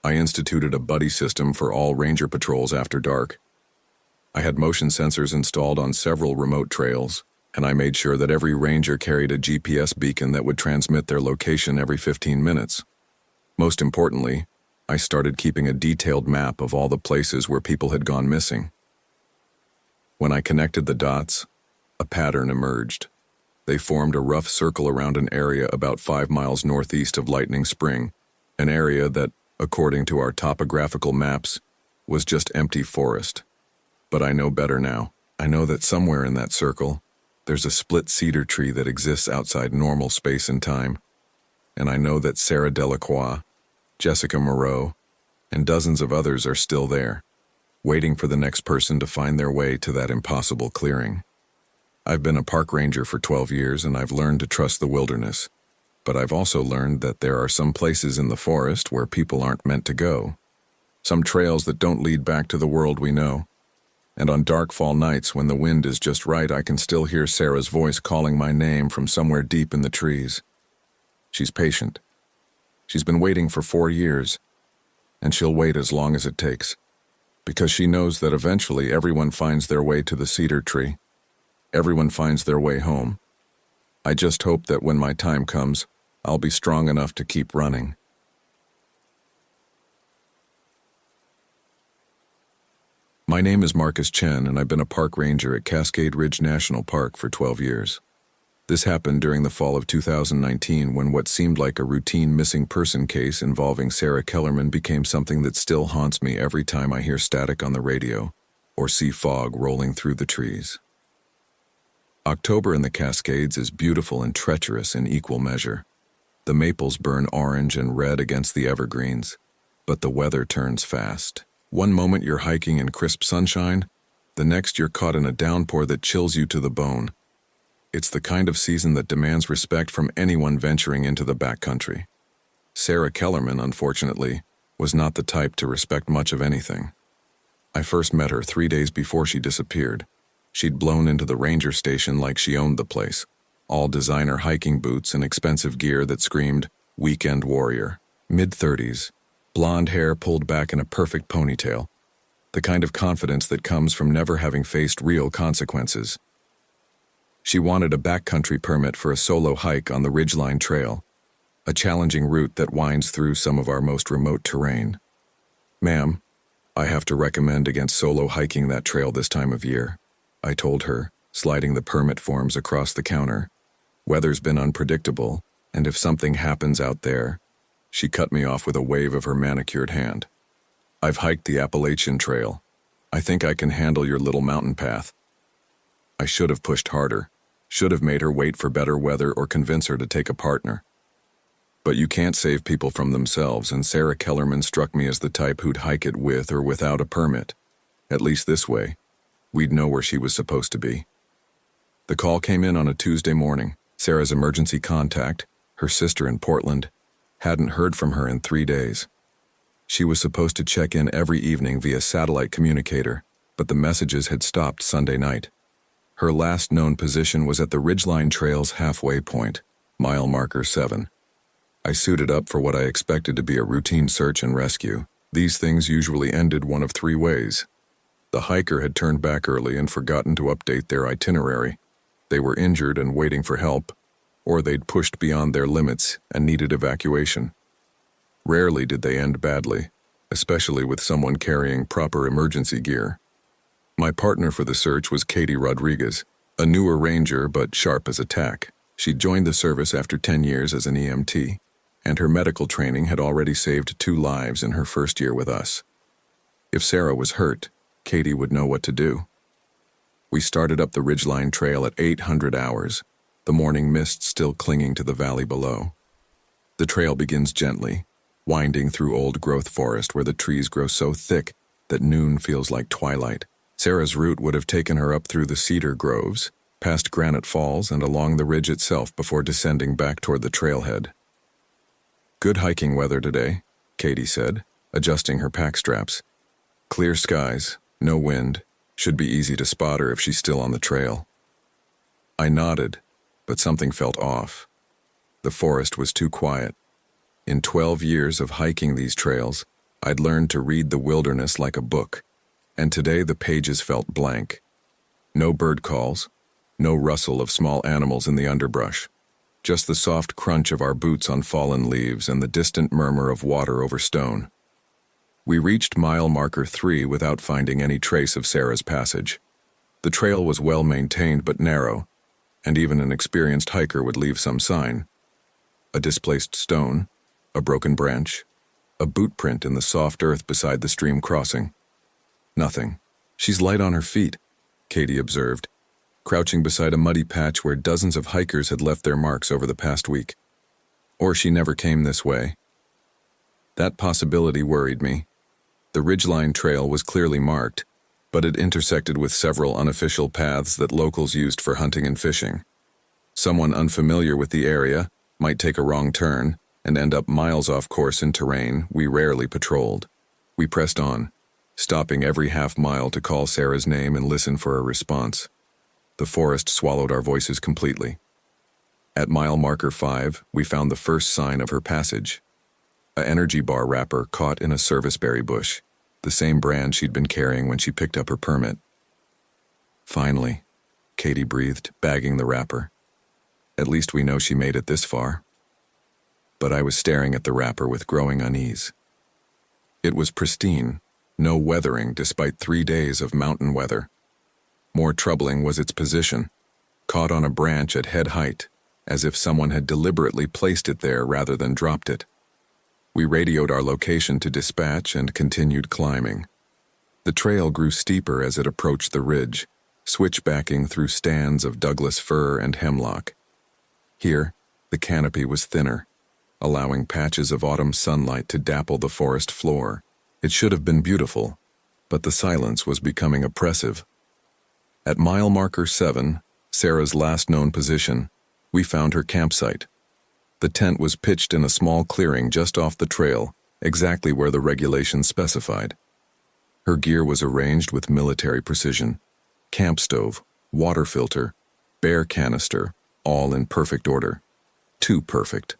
Speaker 1: I instituted a buddy system for all ranger patrols after dark. I had motion sensors installed on several remote trails, and I made sure that every ranger carried a GPS beacon that would transmit their location every 15 minutes. Most importantly, I started keeping a detailed map of all the places where people had gone missing. When I connected the dots, a pattern emerged. They formed a rough circle around an area about 5 miles northeast of Lightning Spring, an area that, according to our topographical maps, was just empty forest. But I know better now. I know that somewhere in that circle, there's a split cedar tree that exists outside normal space and time. And I know that Sarah Delacroix, Jessica Moreau, and dozens of others are still there, waiting for the next person to find their way to that impossible clearing. I've been a park ranger for 12 years and I've learned to trust the wilderness. But I've also learned that there are some places in the forest where people aren't meant to go. Some trails that don't lead back to the world we know. And on dark fall nights when the wind is just right, I can still hear Sarah's voice calling my name from somewhere deep in the trees. She's patient. She's been waiting for 4 years, and she'll wait as long as it takes, because she knows that eventually everyone finds their way to the cedar tree. Everyone finds their way home. I just hope that when my time comes, I'll be strong enough to keep running. My name is Marcus Chen, and I've been a park ranger at Cascade Ridge National Park for 12 years. This happened during the fall of 2019 when what seemed like a routine missing person case involving Sarah Kellerman became something that still haunts me every time I hear static on the radio or see fog rolling through the trees. October in the Cascades is beautiful and treacherous in equal measure. The maples burn orange and red against the evergreens, but the weather turns fast. One moment you're hiking in crisp sunshine, the next you're caught in a downpour that chills you to the bone. It's the kind of season that demands respect from anyone venturing into the backcountry. Sarah Kellerman, unfortunately, was not the type to respect much of anything. I first met her 3 days before she disappeared. She'd blown into the ranger station like she owned the place, all designer hiking boots and expensive gear that screamed, "Weekend Warrior." Mid-30s, blonde hair pulled back in a perfect ponytail, the kind of confidence that comes from never having faced real consequences. She wanted a backcountry permit for a solo hike on the Ridgeline Trail, a challenging route that winds through some of our most remote terrain. "Ma'am, I have to recommend against solo hiking that trail this time of year," I told her, sliding the permit forms across the counter. "Weather's been unpredictable, and if something happens out there..." She cut me off with a wave of her manicured hand. "I've hiked the Appalachian Trail. I think I can handle your little mountain path." I should have pushed harder, should have made her wait for better weather or convince her to take a partner. But you can't save people from themselves, and Sarah Kellerman struck me as the type who'd hike it with or without a permit. At least this way, we'd know where she was supposed to be. The call came in on a Tuesday morning. Sarah's emergency contact, her sister in Portland, hadn't heard from her in 3 days. She was supposed to check in every evening via satellite communicator, but the messages had stopped Sunday night. Her last known position was at the Ridgeline Trail's halfway point, mile marker 7. I suited up for what I expected to be a routine search and rescue. These things usually ended one of 3 ways. The hiker had turned back early and forgotten to update their itinerary. They were injured and waiting for help, or they'd pushed beyond their limits and needed evacuation. Rarely did they end badly, especially with someone carrying proper emergency gear. My partner for the search was Katie Rodriguez, a newer ranger but sharp as a tack. She joined the service after 10 years as an EMT, and her medical training had already saved 2 lives in her first year with us. If Sarah was hurt, Katie would know what to do. We started up the Ridgeline Trail at 800 hours, the morning mist still clinging to the valley below. The trail begins gently, winding through old-growth forest where the trees grow so thick that noon feels like twilight. Sarah's route would have taken her up through the cedar groves, past Granite Falls and along the ridge itself before descending back toward the trailhead. "Good hiking weather today," Katie said, adjusting her pack straps. "Clear skies, no wind, should be easy to spot her if she's still on the trail." I nodded, but something felt off. The forest was too quiet. In 12 years of hiking these trails, I'd learned to read the wilderness like a book, and today the pages felt blank. No bird calls, no rustle of small animals in the underbrush, just the soft crunch of our boots on fallen leaves and the distant murmur of water over stone. We reached mile marker 3 without finding any trace of Sarah's passage. The trail was well maintained but narrow, and even an experienced hiker would leave some sign. A displaced stone, a broken branch, a boot print in the soft earth beside the stream crossing. Nothing. "She's light on her feet," Katie observed, crouching beside a muddy patch where dozens of hikers had left their marks over the past week. Or she never came this way. That possibility worried me. The Ridgeline Trail was clearly marked, but it intersected with several unofficial paths that locals used for hunting and fishing. Someone unfamiliar with the area might take a wrong turn and end up miles off course in terrain we rarely patrolled. We pressed on, stopping every half mile to call Sarah's name and listen for a response. The forest swallowed our voices completely. At mile marker 5, we found the first sign of her passage. An energy bar wrapper caught in a serviceberry bush, the same brand she'd been carrying when she picked up her permit. "Finally," Katie breathed, bagging the wrapper. "At least we know she made it this far." But I was staring at the wrapper with growing unease. It was pristine, no weathering despite 3 days of mountain weather. More troubling was its position, caught on a branch at head height, as if someone had deliberately placed it there rather than dropped it. We radioed our location to dispatch and continued climbing. The trail grew steeper as it approached the ridge, switchbacking through stands of Douglas fir and hemlock. Here, the canopy was thinner, allowing patches of autumn sunlight to dapple the forest floor. It should have been beautiful, but the silence was becoming oppressive. At mile marker 7, Sarah's last known position, we found her campsite. The tent was pitched in a small clearing just off the trail, exactly where the regulations specified. Her gear was arranged with military precision: camp stove, water filter, bear canister, all in perfect order. Too perfect.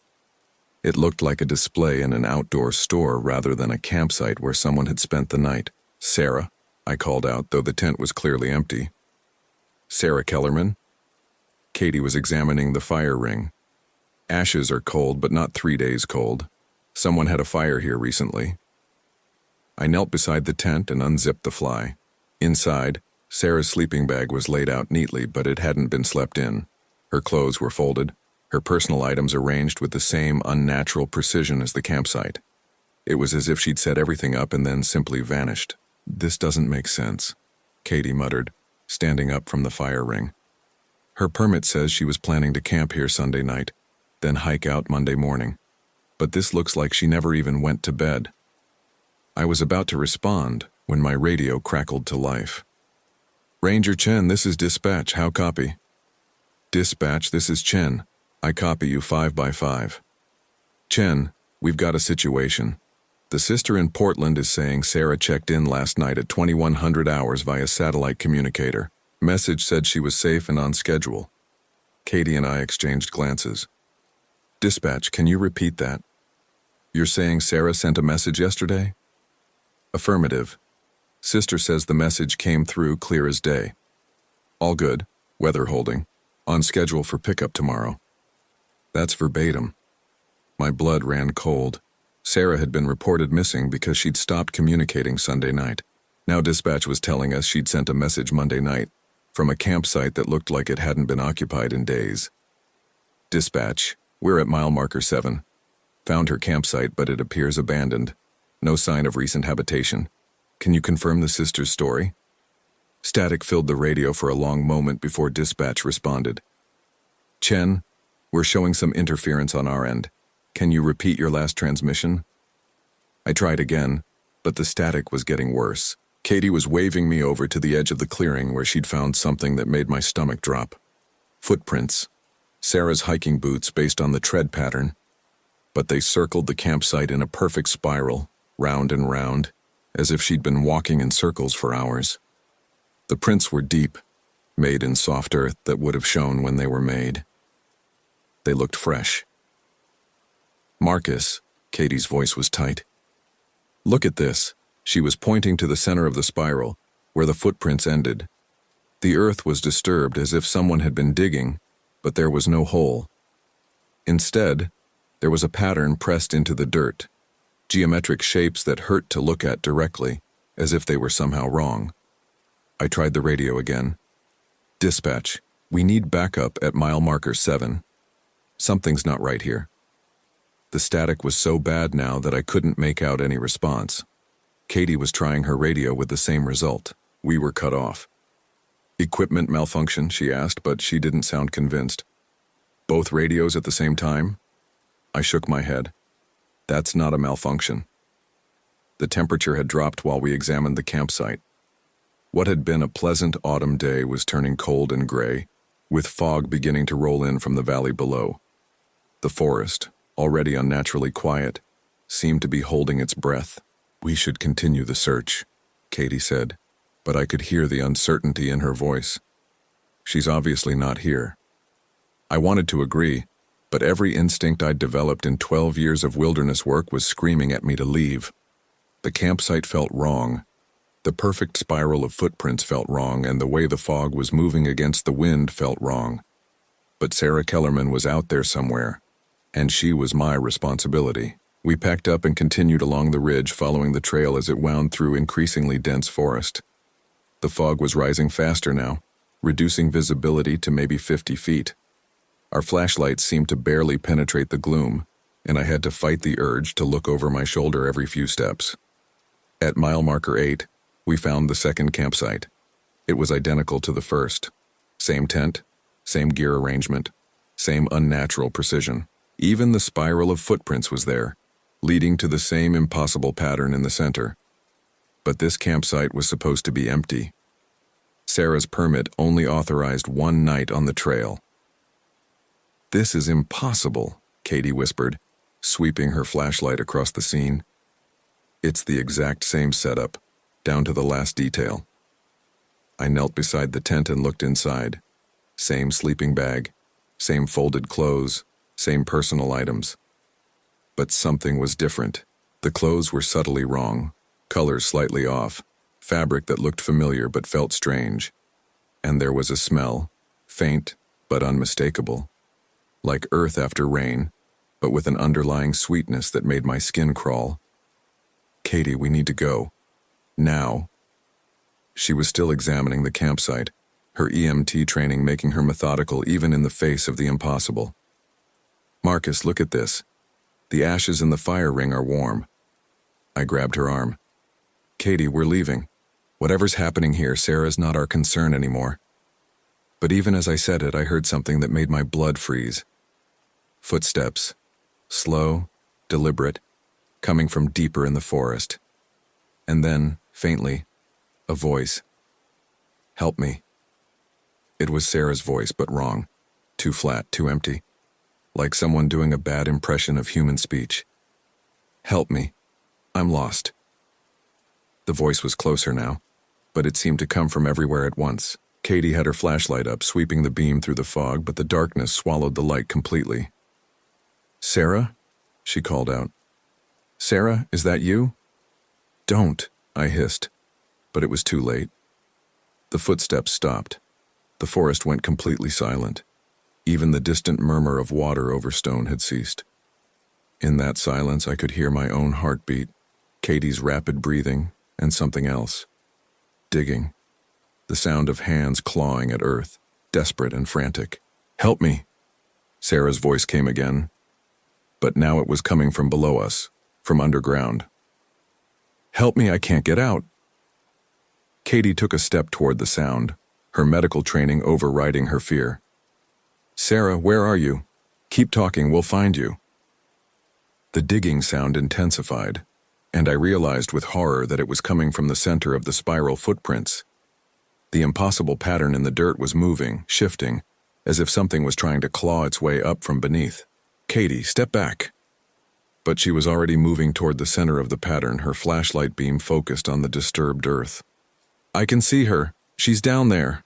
Speaker 1: It looked like a display in an outdoor store rather than a campsite where someone had spent the night. "Sarah," I called out, though the tent was clearly empty. "Sarah Kellerman?" Katie was examining the fire ring. "Ashes are cold, but not 3 days cold. Someone had a fire here recently." I knelt beside the tent and unzipped the fly. Inside, Sarah's sleeping bag was laid out neatly, but it hadn't been slept in. Her clothes were folded, her personal items arranged with the same unnatural precision as the campsite. It was as if she'd set everything up and then simply vanished. "This doesn't make sense," Katie muttered, standing up from the fire ring. "Her permit says she was planning to camp here Sunday night, then hike out Monday morning. But this looks like she never even went to bed." I was about to respond when my radio crackled to life. "Ranger Chen, this is dispatch. How copy?" "Dispatch, this is Chen. I copy you 5x5. Chen, we've got a situation. The sister in Portland is saying Sarah checked in last night at 2100 hours via satellite communicator. Message said she was safe and on schedule." Katie and I exchanged glances. "Dispatch, can you repeat that? You're saying Sarah sent a message yesterday?" "Affirmative. Sister says the message came through clear as day. All good, weather holding, on schedule for pickup tomorrow. That's verbatim. My blood ran cold. Sarah had been reported missing because she'd stopped communicating Sunday night. Now dispatch was telling us she'd sent a message Monday night from a campsite that looked like it hadn't been occupied in days. Dispatch, we're at mile marker 7. Found her campsite, but it appears abandoned. No sign of recent habitation. Can you confirm the sister's story? Static filled the radio for a long moment before dispatch responded. Chen, we're showing some interference on our end. Can you repeat your last transmission? I tried again, but the static was getting worse. Katie was waving me over to the edge of the clearing where she'd found something that made my stomach drop. Footprints. Sarah's hiking boots based on the tread pattern, but they circled the campsite in a perfect spiral, round and round, as if she'd been walking in circles for hours. The prints were deep, made in soft earth that would have shown when they were made. They looked fresh. Marcus, Katie's voice was tight. Look at this. She was pointing to the center of the spiral, where the footprints ended. The earth was disturbed as if someone had been digging, but there was no hole. Instead, there was a pattern pressed into the dirt, geometric shapes that hurt to look at directly, as if they were somehow wrong. I tried the radio again. Dispatch, we need backup at mile marker 7. Something's not right here. The static was so bad now that I couldn't make out any response. Katie was trying her radio with the same result. We were cut off. Equipment malfunction, she asked, but she didn't sound convinced. Both radios at the same time? I shook my head. That's not a malfunction. The temperature had dropped while we examined the campsite. What had been a pleasant autumn day was turning cold and gray, with fog beginning to roll in from the valley below. The forest, already unnaturally quiet, seemed to be holding its breath. We should continue the search, Katie said, but I could hear the uncertainty in her voice. She's obviously not here. I wanted to agree, but every instinct I'd developed in 12 years of wilderness work was screaming at me to leave. The campsite felt wrong. The perfect spiral of footprints felt wrong, and the way the fog was moving against the wind felt wrong. But Sarah Kellerman was out there somewhere, and she was my responsibility. We packed up and continued along the ridge, following the trail as it wound through increasingly dense forest. The fog was rising faster now, reducing visibility to maybe 50 feet. Our flashlights seemed to barely penetrate the gloom, and I had to fight the urge to look over my shoulder every few steps. At mile marker 8, we found the second campsite. It was identical to the first. Same tent, same gear arrangement, same unnatural precision. Even the spiral of footprints was there, leading to the same impossible pattern in the center. But this campsite was supposed to be empty. Sarah's permit only authorized 1 night on the trail. This is impossible, Katie whispered, sweeping her flashlight across the scene. It's the exact same setup, down to the last detail. I knelt beside the tent and looked inside. Same sleeping bag, same folded clothes, same personal items. But something was different. The clothes were subtly wrong, colors slightly off, fabric that looked familiar but felt strange. And there was a smell, faint but unmistakable, like earth after rain, but with an underlying sweetness that made my skin crawl. Katie, we need to go. Now. She was still examining the campsite, her EMT training making her methodical even in the face of the impossible. Marcus, look at this. The ashes in the fire ring are warm. I grabbed her arm. Katie, we're leaving. Whatever's happening here, Sarah's not our concern anymore. But even as I said it, I heard something that made my blood freeze. Footsteps. Slow, deliberate, coming from deeper in the forest. And then, faintly, a voice. Help me. It was Sarah's voice, but wrong. Too flat, too empty. Like someone doing a bad impression of human speech. Help me. I'm lost. The voice was closer now, but it seemed to come from everywhere at once. Katie had her flashlight up, sweeping the beam through the fog, but the darkness swallowed the light completely. Sarah? She called out. Sarah, is that you? Don't, I hissed. but it was too late. The footsteps stopped. The forest went completely silent. Even the distant murmur of water over stone had ceased. In that silence, I could hear my own heartbeat, Katie's rapid breathing, and something else. Digging. The sound of hands clawing at earth, desperate and frantic. "Help me!" Sarah's voice came again. But now it was coming from below us, from underground. "Help me, I can't get out." Katie took a step toward the sound, her medical training overriding her fear. "Sarah, where are you? Keep talking, we'll find you." The digging sound intensified, and I realized with horror that it was coming from the center of the spiral footprints. The impossible pattern in the dirt was moving, shifting, as if something was trying to claw its way up from beneath. "Katie, step back." But she was already moving toward the center of the pattern, her flashlight beam focused on the disturbed earth. "I can see her. She's down there."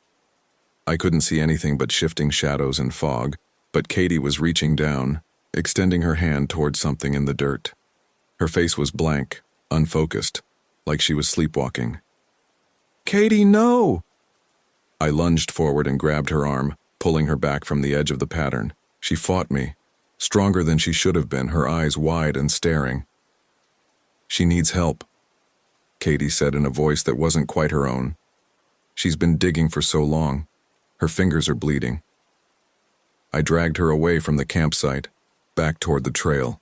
Speaker 1: I couldn't see anything but shifting shadows and fog, but Katie was reaching down, extending her hand toward something in the dirt. Her face was blank, unfocused, like she was sleepwalking. "Katie, no!" I lunged forward and grabbed her arm, pulling her back from the edge of the pattern. She fought me, stronger than she should have been, her eyes wide and staring. "She needs help," Katie said in a voice that wasn't quite her own. "She's been digging for so long. Her fingers are bleeding." I dragged her away from the campsite, back toward the trail.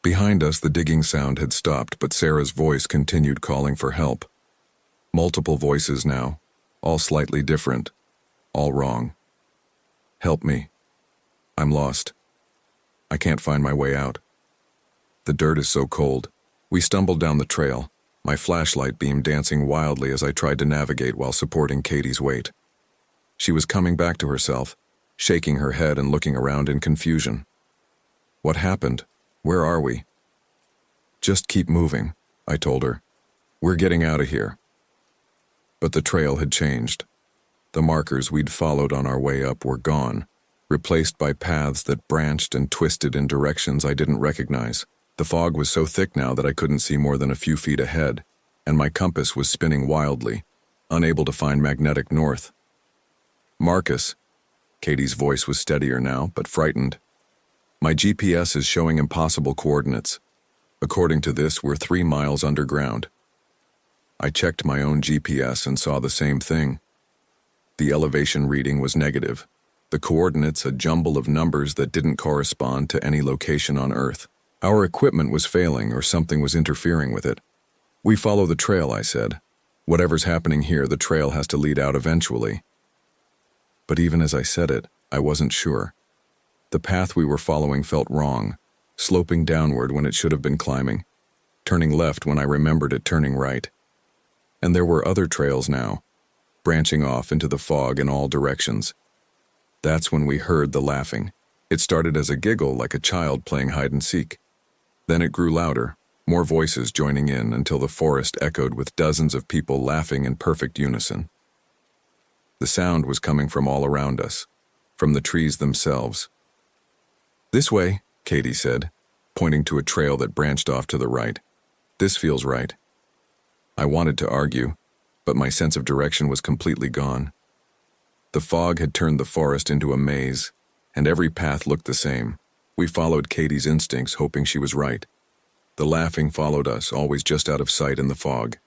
Speaker 1: Behind us, the digging sound had stopped, but Sarah's voice continued calling for help. Multiple voices now, all slightly different, all wrong. "Help me. I'm lost. I can't find my way out. The dirt is so cold." We stumbled down the trail, my flashlight beam dancing wildly as I tried to navigate while supporting Katie's weight. She was coming back to herself, shaking her head and looking around in confusion. "What happened? Where are we?" "Just keep moving," I told her. "We're getting out of here." But the trail had changed. The markers we'd followed on our way up were gone, replaced by paths that branched and twisted in directions I didn't recognize. The fog was so thick now that I couldn't see more than a few feet ahead, and my compass was spinning wildly, unable to find magnetic north. "Marcus," Katie's voice was steadier now, but frightened. "My GPS is showing impossible coordinates. According to this, we're 3 miles underground." I checked my own GPS and saw the same thing. The elevation reading was negative, the coordinates a jumble of numbers that didn't correspond to any location on Earth. Our equipment was failing, or something was interfering with it. "We follow the trail," I said. "Whatever's happening here, the trail has to lead out eventually." But even as I said it, I wasn't sure. The path we were following felt wrong, sloping downward when it should have been climbing, turning left when I remembered it turning right. And there were other trails now, branching off into the fog in all directions. That's when we heard the laughing. It started as a giggle like a child playing hide and seek. Then it grew louder, more voices joining in until the forest echoed with dozens of people laughing in perfect unison. The sound was coming from all around us, from the trees themselves. "This way," Katie said, pointing to a trail that branched off to the right. "This feels right." I wanted to argue, but my sense of direction was completely gone. The fog had turned the forest into a maze, and every path looked the same. We followed Katie's instincts, hoping she was right. The laughing followed us, always just out of sight in the fog.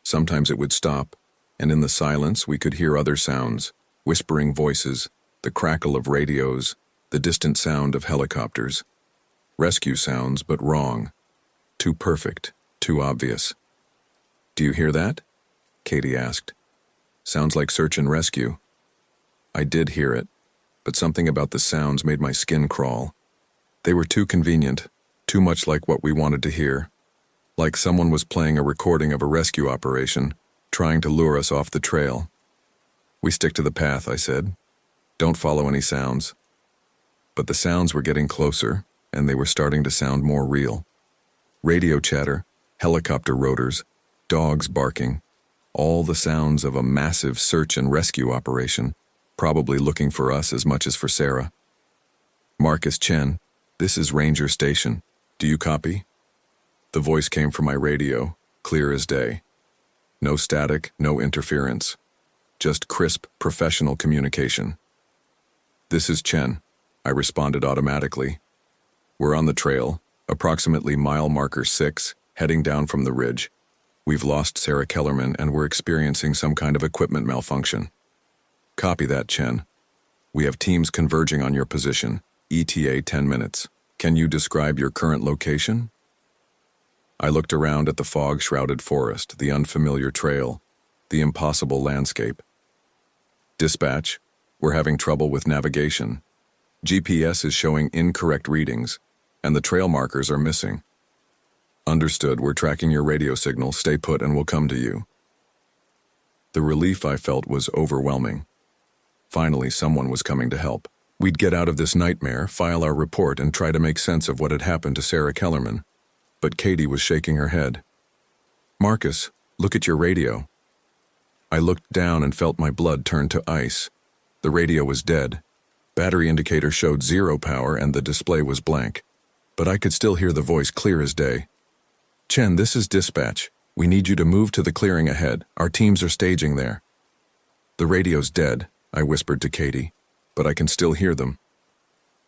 Speaker 1: Sometimes it would stop, and in the silence we could hear other sounds, whispering voices, the crackle of radios, the distant sound of helicopters. Rescue sounds, but wrong. Too perfect, too obvious. "Do you hear that?" Katie asked. "Sounds like search and rescue." I did hear it, but something about the sounds made my skin crawl. They were too convenient, too much like what we wanted to hear. Like someone was playing a recording of a rescue operation, trying to lure us off the trail. "We stick to the path," I said. "Don't follow any sounds." But the sounds were getting closer, and they were starting to sound more real. Radio chatter, helicopter rotors, dogs barking, all the sounds of a massive search and rescue operation, probably looking for us as much as for Sarah. "Marcus Chen, this is Ranger Station. Do you copy?" The voice came from my radio, clear as day. No static, no interference. Just crisp, professional communication. "This is Chen," I responded automatically. "We're on the trail, approximately mile marker 6, heading down from the ridge. We've lost Sarah Kellerman and we're experiencing some kind of equipment malfunction." "Copy that, Chen. We have teams converging on your position, ETA 10 minutes. Can you describe your current location?" I looked around at the fog-shrouded forest, the unfamiliar trail, the impossible landscape. "Dispatch, we're having trouble with navigation. GPS is showing incorrect readings, and the trail markers are missing." "Understood, we're tracking your radio signal. Stay put and we'll come to you." The relief I felt was overwhelming. Finally, someone was coming to help. We'd get out of this nightmare, file our report, and try to make sense of what had happened to Sarah Kellerman. But Katie was shaking her head. "Marcus, look at your radio." I looked down and felt my blood turn to ice. The radio was dead. Battery indicator showed 0 power and the display was blank. But I could still hear the voice clear as day. "Chen, this is dispatch. We need you to move to the clearing ahead. Our teams are staging there." "The radio's dead," I whispered to Katie, "but I can still hear them."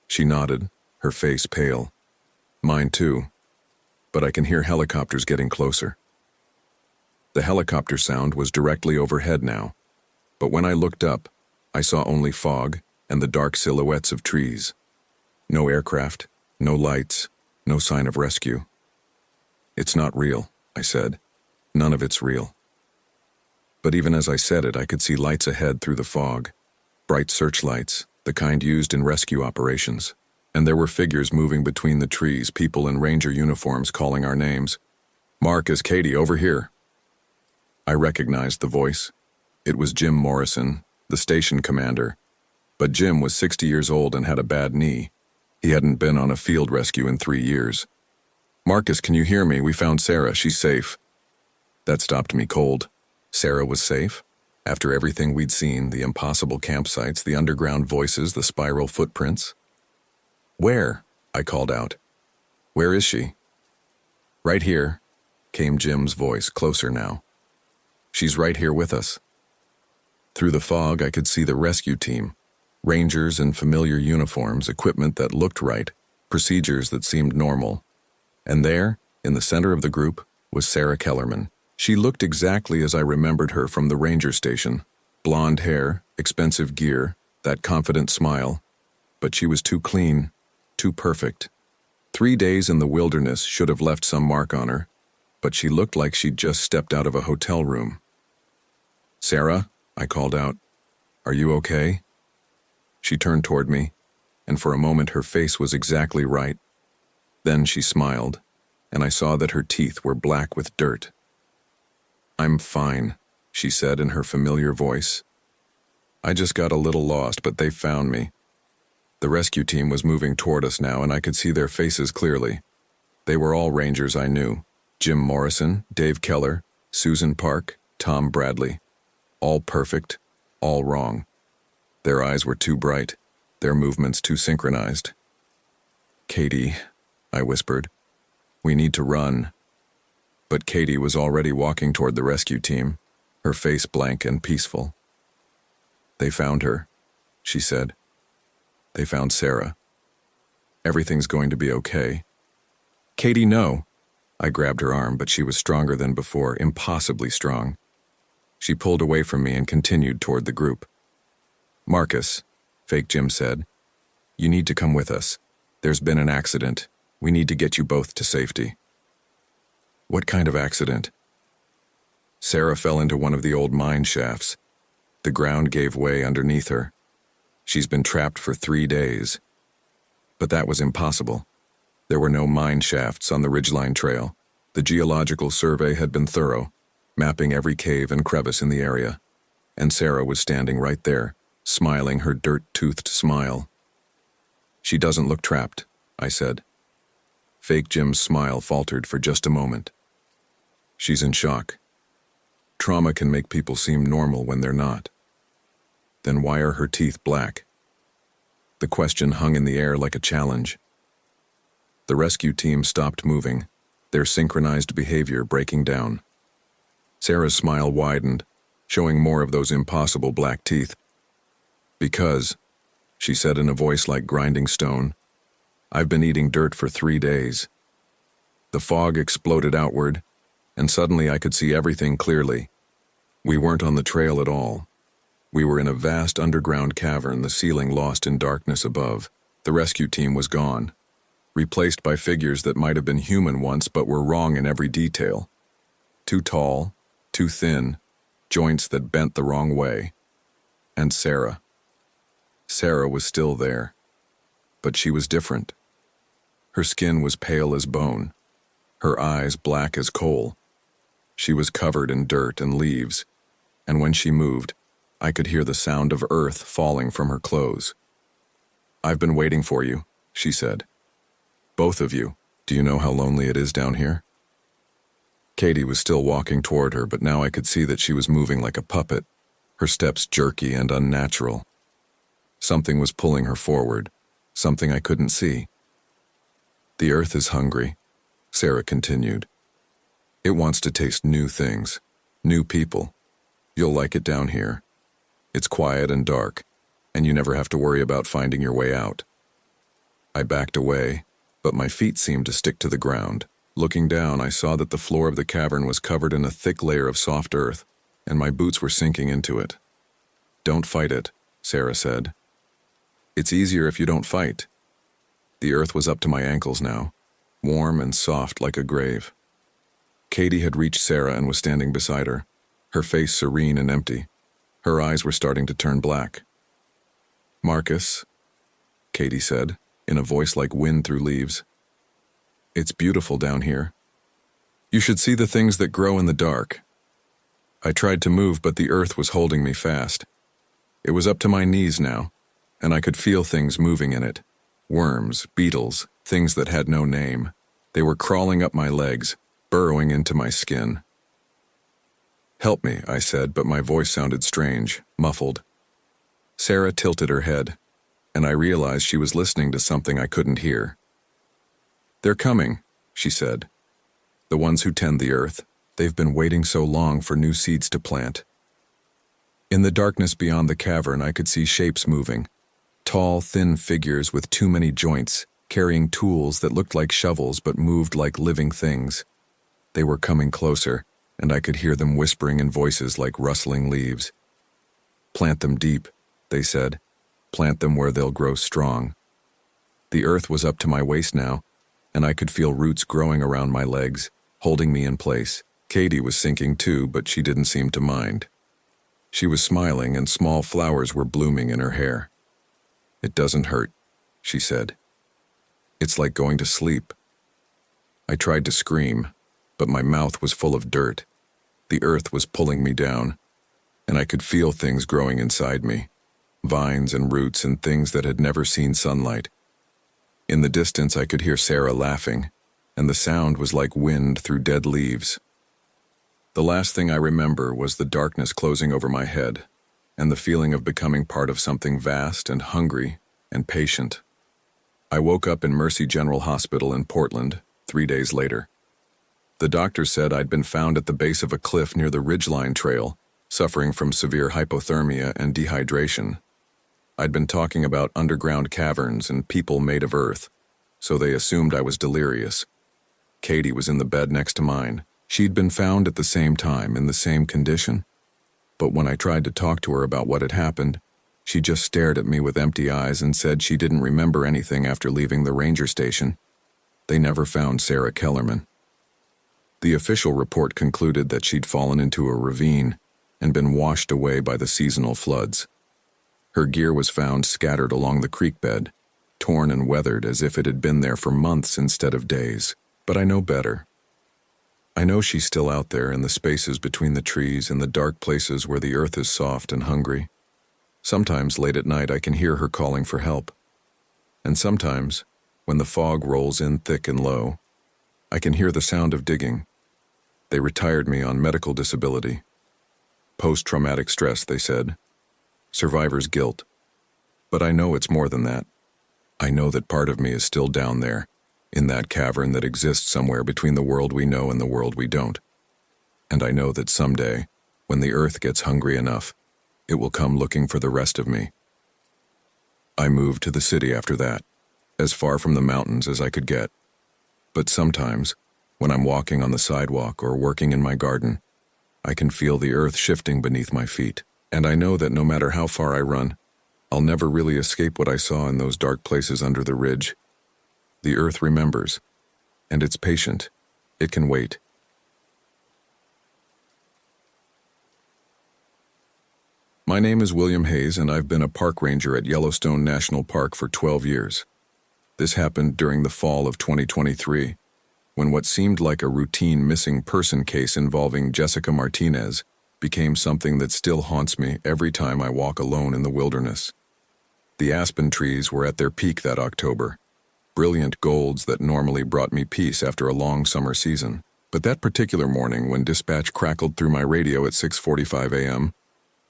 Speaker 1: She nodded, her face pale. "Mine too. But I can hear helicopters getting closer." The helicopter sound was directly overhead now, but when I looked up, I saw only fog and the dark silhouettes of trees. No aircraft, no lights, no sign of rescue. "It's not real," I said. "None of it's real." But even as I said it, I could see lights ahead through the fog. Bright searchlights, the kind used in rescue operations. And there were figures moving between the trees, people in ranger uniforms calling our names. "Marcus, Katie, over here." I recognized the voice. It was Jim Morrison, the station commander. But Jim was 60 years old and had a bad knee. He hadn't been on a field rescue in 3 years. "Marcus, can you hear me? We found Sarah. She's safe." That stopped me cold. Sarah was safe? After everything we'd seen, the impossible campsites, the underground voices, the spiral footprints? "Where?" I called out. "Where is she?" "Right here," came Jim's voice, closer now. "She's right here with us." Through the fog, I could see the rescue team. Rangers in familiar uniforms, equipment that looked right, procedures that seemed normal. And there, in the center of the group, was Sarah Kellerman. She looked exactly as I remembered her from the ranger station. Blonde hair, expensive gear, that confident smile. But she was too clean, too perfect. 3 days in the wilderness should have left some mark on her, but she looked like she'd just stepped out of a hotel room. "Sarah," I called out, "are you okay?" She turned toward me, and for a moment her face was exactly right. Then she smiled, and I saw that her teeth were black with dirt. "I'm fine," she said in her familiar voice. "I just got a little lost, but they found me." The rescue team was moving toward us now, and I could see their faces clearly. They were all rangers I knew. Jim Morrison, Dave Keller, Susan Park, Tom Bradley. All perfect, all wrong. Their eyes were too bright, their movements too synchronized. "Katie," I whispered, "we need to run." But Katie was already walking toward the rescue team, her face blank and peaceful. "They found her," she said. "They found Sarah. Everything's going to be okay." "Katie, no." I grabbed her arm, but she was stronger than before, impossibly strong. She pulled away from me and continued toward the group. "Marcus," Fake Jim said, "you need to come with us. There's been an accident. We need to get you both to safety." "What kind of accident?" "Sarah fell into one of the old mine shafts. The ground gave way underneath her. She's been trapped for 3 days. But that was impossible. There were no mine shafts on the Ridgeline Trail. The geological survey had been thorough, mapping every cave and crevice in the area. And Sarah was standing right there, smiling her dirt-toothed smile. "She doesn't look trapped," I said. Fake Jim's smile faltered for just a moment. "She's in shock. Trauma can make people seem normal when they're not." "Then why are her teeth black?" The question hung in the air like a challenge. The rescue team stopped moving, their synchronized behavior breaking down. Sarah's smile widened, showing more of those impossible black teeth. "Because," she said in a voice like grinding stone, "I've been eating dirt for 3 days." The fog exploded outward, and suddenly I could see everything clearly. We weren't on the trail at all. We were in a vast underground cavern, the ceiling lost in darkness above. The rescue team was gone, replaced by figures that might have been human once but were wrong in every detail. Too tall, too thin, joints that bent the wrong way. And Sarah. Sarah was still there, but she was different. Her skin was pale as bone, her eyes black as coal. She was covered in dirt and leaves, and when she moved, I could hear the sound of earth falling from her clothes. "I've been waiting for you," she said. "Both of you. Do you know how lonely it is down here?" Katie was still walking toward her, but now I could see that she was moving like a puppet, her steps jerky and unnatural. Something was pulling her forward, something I couldn't see. "The earth is hungry," Sarah continued. "It wants to taste new things, new people. You'll like it down here. It's quiet and dark, and you never have to worry about finding your way out." I backed away, but my feet seemed to stick to the ground. Looking down, I saw that the floor of the cavern was covered in a thick layer of soft earth, and my boots were sinking into it. "Don't fight it," Sarah said. "It's easier if you don't fight." The earth was up to my ankles now, warm and soft like a grave. Katie had reached Sarah and was standing beside her, her face serene and empty. Her eyes were starting to turn black. "Marcus," Katie said, in a voice like wind through leaves. "It's beautiful down here. You should see the things that grow in the dark." I tried to move, but the earth was holding me fast. It was up to my knees now, and I could feel things moving in it. Worms, beetles, things that had no name. They were crawling up my legs, burrowing into my skin. "Help me," I said, but my voice sounded strange, muffled. Sarah tilted her head, and I realized she was listening to something I couldn't hear. "They're coming," she said. "The ones who tend the earth. They've been waiting so long for new seeds to plant." In the darkness beyond the cavern, I could see shapes moving. Tall, thin figures with too many joints, carrying tools that looked like shovels but moved like living things. They were coming closer, and I could hear them whispering in voices like rustling leaves. "Plant them deep," they said. "Plant them where they'll grow strong." The earth was up to my waist now, and I could feel roots growing around my legs, holding me in place. Katie was sinking too, but she didn't seem to mind. She was smiling, and small flowers were blooming in her hair. "It doesn't hurt," she said. "It's like going to sleep." I tried to scream, but my mouth was full of dirt. The earth was pulling me down, and I could feel things growing inside me, vines and roots and things that had never seen sunlight. In the distance, I could hear Sarah laughing, and the sound was like wind through dead leaves. The last thing I remember was the darkness closing over my head, and the feeling of becoming part of something vast and hungry and patient. I woke up in Mercy General Hospital in Portland 3 days later. The doctor said I'd been found at the base of a cliff near the Ridgeline Trail, suffering from severe hypothermia and dehydration. I'd been talking about underground caverns and people made of earth, so they assumed I was delirious. Katie was in the bed next to mine. She'd been found at the same time in the same condition. But when I tried to talk to her about what had happened, she just stared at me with empty eyes and said she didn't remember anything after leaving the ranger station. They never found Sarah Kellerman. The official report concluded that she'd fallen into a ravine and been washed away by the seasonal floods. Her gear was found scattered along the creek bed, torn and weathered as if it had been there for months instead of days. But I know better. I know she's still out there in the spaces between the trees and the dark places where the earth is soft and hungry. Sometimes late at night I can hear her calling for help. And sometimes, when the fog rolls in thick and low, I can hear the sound of digging. They retired me on medical disability. Post-traumatic stress, they said. Survivor's guilt. But I know it's more than that. I know that part of me is still down there, in that cavern that exists somewhere between the world we know and the world we don't. And I know that someday, when the earth gets hungry enough, it will come looking for the rest of me. I moved to the city after that, as far from the mountains as I could get. But sometimes, when I'm walking on the sidewalk or working in my garden, I can feel the earth shifting beneath my feet. And I know that no matter how far I run, I'll never really escape what I saw in those dark places under the ridge. The earth remembers, and it's patient. It can wait. My name is William Hayes, and I've been a park ranger at Yellowstone National Park for 12 years. This happened during the fall of 2023, when what seemed like a routine missing person case involving Jessica Martinez became something that still haunts me every time I walk alone in the wilderness. The aspen trees were at their peak that October, brilliant golds that normally brought me peace after a long summer season. But that particular morning, when dispatch crackled through my radio at 6:45 a.m.,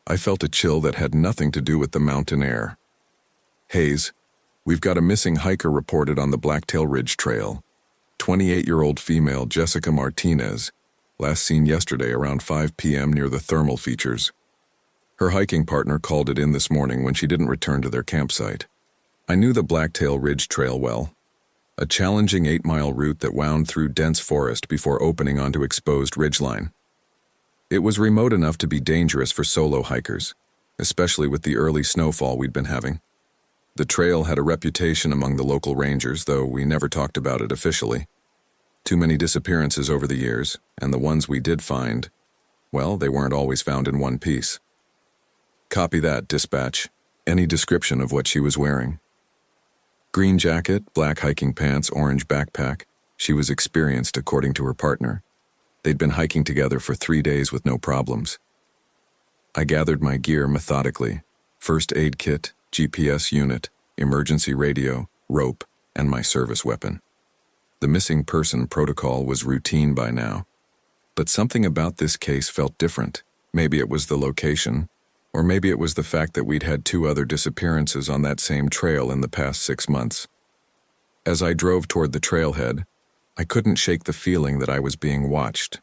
Speaker 1: I felt a chill that had nothing to do with the mountain air. Hayes, we've got a missing hiker reported on the Blacktail Ridge Trail. 28-year-old female Jessica Martinez, last seen yesterday around 5 p.m. near the thermal features. Her hiking partner called it in this morning when she didn't return to their campsite. I knew the Blacktail Ridge Trail well, a challenging 8-mile route that wound through dense forest before opening onto exposed ridgeline. It was remote enough to be dangerous for solo hikers, especially with the early snowfall we'd been having. The trail had a reputation among the local rangers, though we never talked about it officially. Too many disappearances over the years, and the ones we did find, well, they weren't always found in one piece. Copy that, dispatch. Any description of what she was wearing? Green jacket, black hiking pants, orange backpack. She was experienced, according to her partner. They'd been hiking together for 3 days with no problems. I gathered my gear methodically: first aid kit, GPS unit, emergency radio, rope, and my service weapon. The missing person protocol was routine by now, but something about this case felt different. Maybe it was the location, or maybe it was the fact that we'd had 2 other disappearances on that same trail in the past 6 months. As I drove toward the trailhead, I couldn't shake the feeling that I was being watched.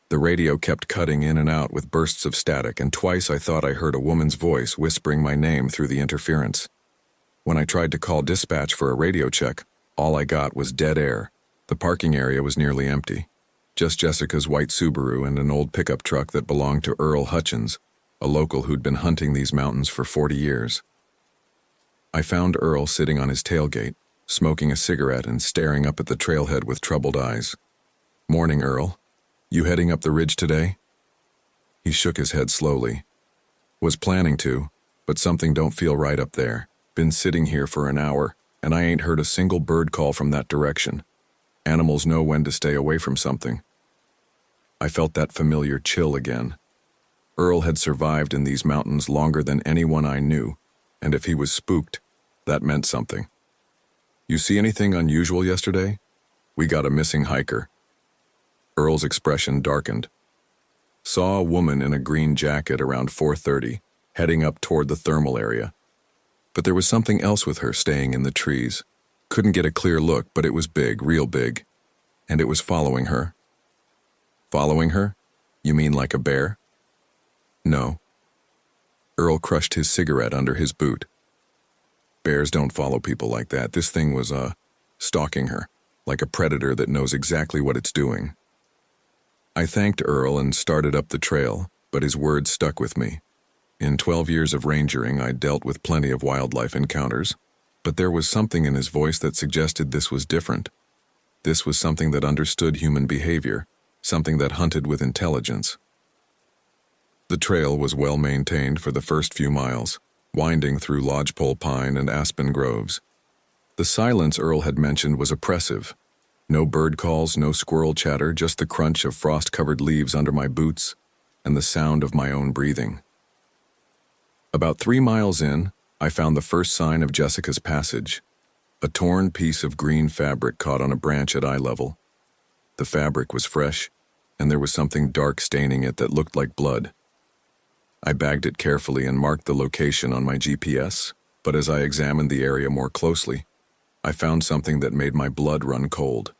Speaker 1: The radio kept cutting in and out with bursts of static, and twice I thought I heard a woman's voice whispering my name through the interference. When I tried to call dispatch for a radio check, all I got was dead air. The parking area was nearly empty. Just Jessica's white Subaru and an old pickup truck that belonged to Earl Hutchins, a local who'd been hunting these mountains for 40 years. I found Earl sitting on his tailgate, smoking a cigarette and staring up at the trailhead with troubled eyes. "Morning, Earl. You heading up the ridge today?" He shook his head slowly. "Was planning to, but something don't feel right up there. Been sitting here for an hour, and I ain't heard a single bird call from that direction. Animals know when to stay away from something." I felt that familiar chill again. Earl had survived in these mountains longer than anyone I knew, and if he was spooked, that meant something. "You see anything unusual yesterday? We got a missing hiker." Earl's expression darkened. "Saw a woman in a green jacket around 4:30, heading up toward the thermal area. But there was something else with her staying in the trees. Couldn't get a clear look, but it was big, real big. And it was following her." "Following her? You mean like a bear?" "No." Earl crushed his cigarette under his boot. "Bears don't follow people like that. This thing was, stalking her, like a predator that knows exactly what it's doing." I thanked Earl and started up the trail, but his words stuck with me. In 12 years of rangering, I'd dealt with plenty of wildlife encounters, but there was something in his voice that suggested this was different. This was something that understood human behavior, something that hunted with intelligence. The trail was well maintained for the first few miles, winding through lodgepole pine and aspen groves. The silence Earl had mentioned was oppressive. No bird calls, no squirrel chatter, just the crunch of frost-covered leaves under my boots and the sound of my own breathing. About 3 miles in, I found the first sign of Jessica's passage, a torn piece of green fabric caught on a branch at eye level. The fabric was fresh, and there was something dark staining it that looked like blood. I bagged it carefully and marked the location on my GPS, but as I examined the area more closely, I found something that made my blood run cold.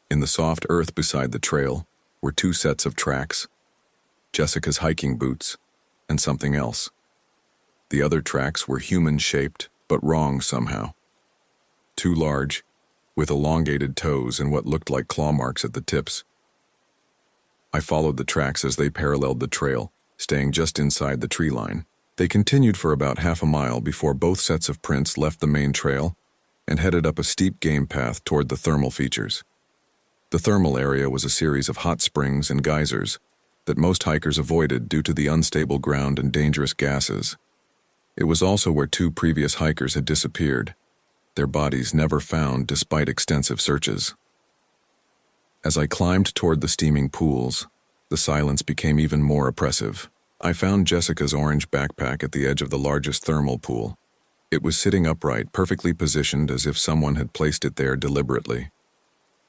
Speaker 1: In the soft earth beside the trail, were two sets of tracks, Jessica's hiking boots, and something else. The other tracks were human-shaped, but wrong somehow. Too large, with elongated toes and what looked like claw marks at the tips. I followed the tracks as they paralleled the trail, staying just inside the tree line. They continued for about half a mile before both sets of prints left the main trail and headed up a steep game path toward the thermal features. The thermal area was a series of hot springs and geysers that most hikers avoided due to the unstable ground and dangerous gases. It was also where two previous hikers had disappeared, their bodies never found despite extensive searches. As I climbed toward the steaming pools, the silence became even more oppressive. I found Jessica's orange backpack at the edge of the largest thermal pool. It was sitting upright, perfectly positioned as if someone had placed it there deliberately.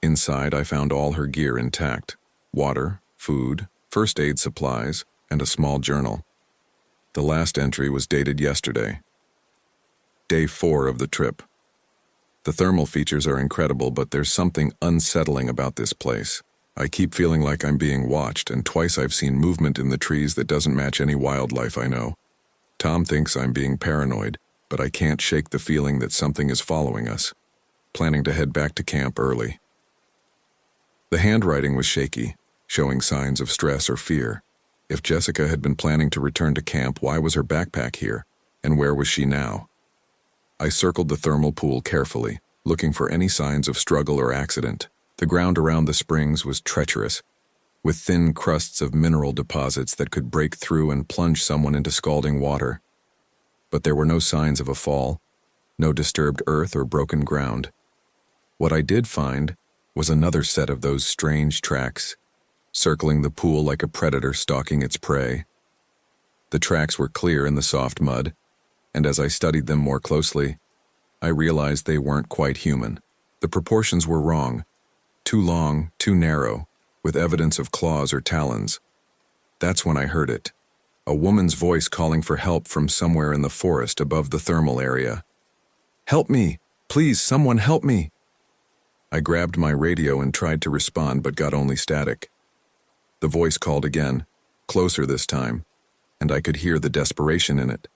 Speaker 1: Inside, I found all her gear intact: water, food, first aid supplies, and a small journal. The last entry was dated yesterday. Day 4 of the trip. The thermal features are incredible, but there's something unsettling about this place. I keep feeling like I'm being watched, and twice I've seen movement in the trees that doesn't match any wildlife I know. Tom thinks I'm being paranoid, but I can't shake the feeling that something is following us. Planning to head back to camp early. The handwriting was shaky, showing signs of stress or fear. If Jessica had been planning to return to camp, why was her backpack here? And where was she now? I circled the thermal pool carefully, looking for any signs of struggle or accident. The ground around the springs was treacherous, with thin crusts of mineral deposits that could break through and plunge someone into scalding water. But there were no signs of a fall, no disturbed earth or broken ground. What I did find was another set of those strange tracks, circling the pool like a predator stalking its prey. The tracks were clear in the soft mud, and as I studied them more closely, I realized they weren't quite human. The proportions were wrong. Too long, too narrow, with evidence of claws or talons. That's when I heard it. A woman's voice calling for help from somewhere in the forest above the thermal area. "Help me! Please, someone help me!" I grabbed my radio and tried to respond, but got only static. The voice called again, closer this time, and I could hear the desperation in it.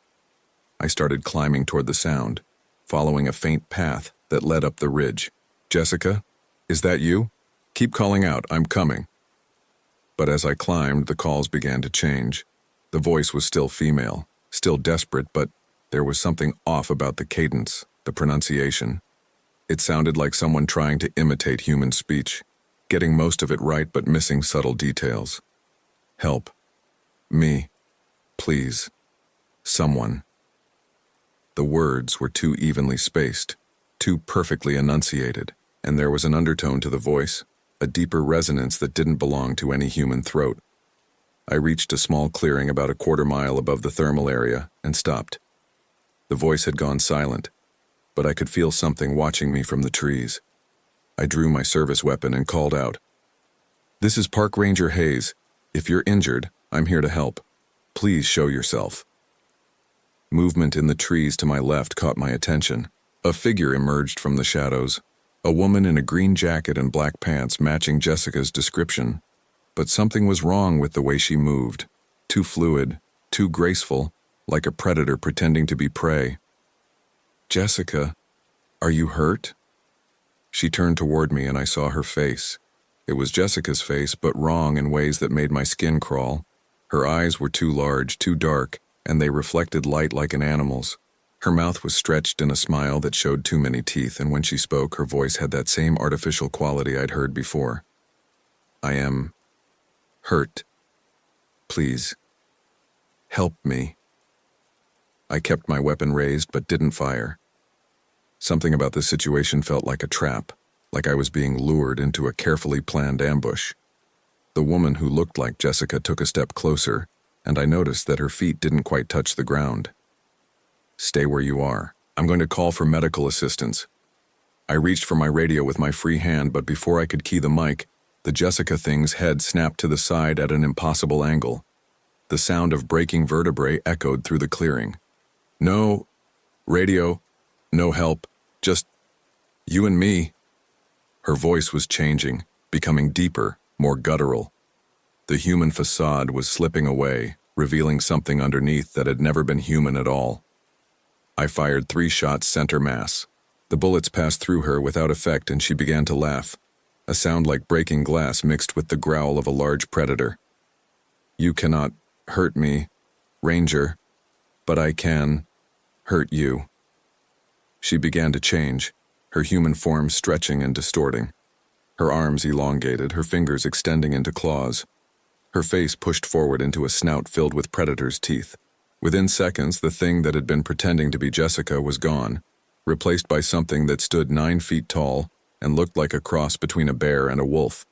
Speaker 1: I started climbing toward the sound, following a faint path that led up the ridge. "Jessica? Is that you? Keep calling out, I'm coming." But as I climbed, the calls began to change. The voice was still female, still desperate, but there was something off about the cadence, the pronunciation. It sounded like someone trying to imitate human speech, getting most of it right but missing subtle details. "Help. Me. Please. Someone." The words were too evenly spaced, too perfectly enunciated. And there was an undertone to the voice, a deeper resonance that didn't belong to any human throat. I reached a small clearing about a quarter-mile above the thermal area and stopped. The voice had gone silent, but I could feel something watching me from the trees. I drew my service weapon and called out, "This is Park Ranger Hayes. If you're injured, I'm here to help. Please show yourself." Movement in the trees to my left caught my attention. A figure emerged from the shadows. A woman in a green jacket and black pants matching Jessica's description, but something was wrong with the way she moved. Too fluid, too graceful, like a predator pretending to be prey. "Jessica, are you hurt?" She turned toward me and I saw her face. It was Jessica's face, but wrong in ways that made my skin crawl. Her eyes were too large, too dark, and they reflected light like an animal's. Her mouth was stretched in a smile that showed too many teeth, and when she spoke, her voice had that same artificial quality I'd heard before. "I am hurt. Please, help me." I kept my weapon raised but didn't fire. Something about this situation felt like a trap, like I was being lured into a carefully planned ambush. The woman who looked like Jessica took a step closer, and I noticed that her feet didn't quite touch the ground. "Stay where you are. I'm going to call for medical assistance." I reached for my radio with my free hand, but before I could key the mic, the Jessica thing's head snapped to the side at an impossible angle. The sound of breaking vertebrae echoed through the clearing. "No radio, no help, just you and me." Her voice was changing, becoming deeper, more guttural. The human facade was slipping away, revealing something underneath that had never been human at all. I fired 3 shots center mass. The bullets passed through her without effect and she began to laugh, a sound like breaking glass mixed with the growl of a large predator. "You cannot hurt me, Ranger, but I can hurt you." She began to change, her human form stretching and distorting. Her arms elongated, her fingers extending into claws. Her face pushed forward into a snout filled with predator's teeth. Within seconds, the thing that had been pretending to be Jessica was gone, replaced by something that stood 9 feet tall and looked like a cross between a bear and a wolf.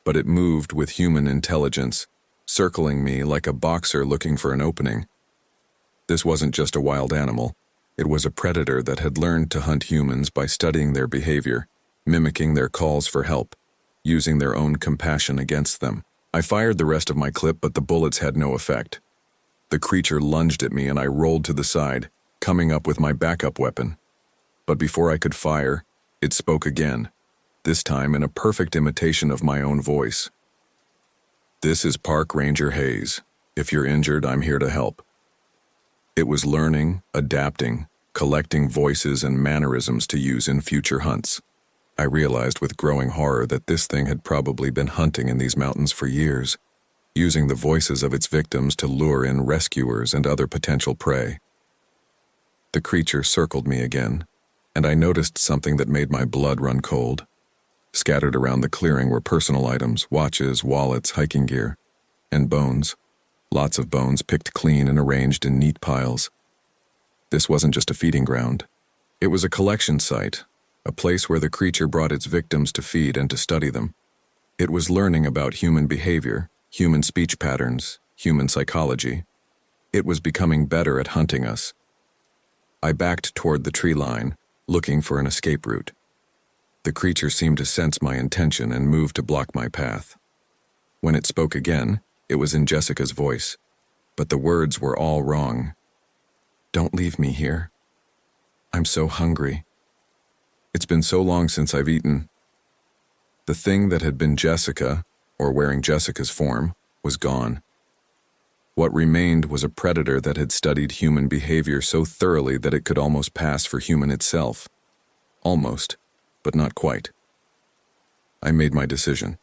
Speaker 1: But it moved with human intelligence, circling me like a boxer looking for an opening. This wasn't just a wild animal. It was a predator that had learned to hunt humans by studying their behavior, mimicking their calls for help, using their own compassion against them. I fired the rest of my clip, but the bullets had no effect. The creature lunged at me and I rolled to the side, coming up with my backup weapon. But before I could fire, it spoke again, this time in a perfect imitation of my own voice. "This is Park Ranger Hayes. If you're injured, I'm here to help." It was learning, adapting, collecting voices and mannerisms to use in future hunts. I realized with growing horror that this thing had probably been hunting in these mountains for years, using the voices of its victims to lure in rescuers and other potential prey. The creature circled me again, and I noticed something that made my blood run cold. Scattered around the clearing were personal items, watches, wallets, hiking gear, and bones. Lots of bones picked clean and arranged in neat piles. This wasn't just a feeding ground. It was a collection site, a place where the creature brought its victims to feed and to study them. It was learning about human behavior, human speech patterns, human psychology. It was becoming better at hunting us. I backed toward the tree line, looking for an escape route. The creature seemed to sense my intention and moved to block my path. When it spoke again, it was in Jessica's voice, but the words were all wrong. "Don't leave me here. I'm so hungry. It's been so long since I've eaten." The thing that had been Jessica, or wearing Jessica's form, was gone. What remained was a predator that had studied human behavior so thoroughly that it could almost pass for human itself. Almost, but not quite. I made my decision.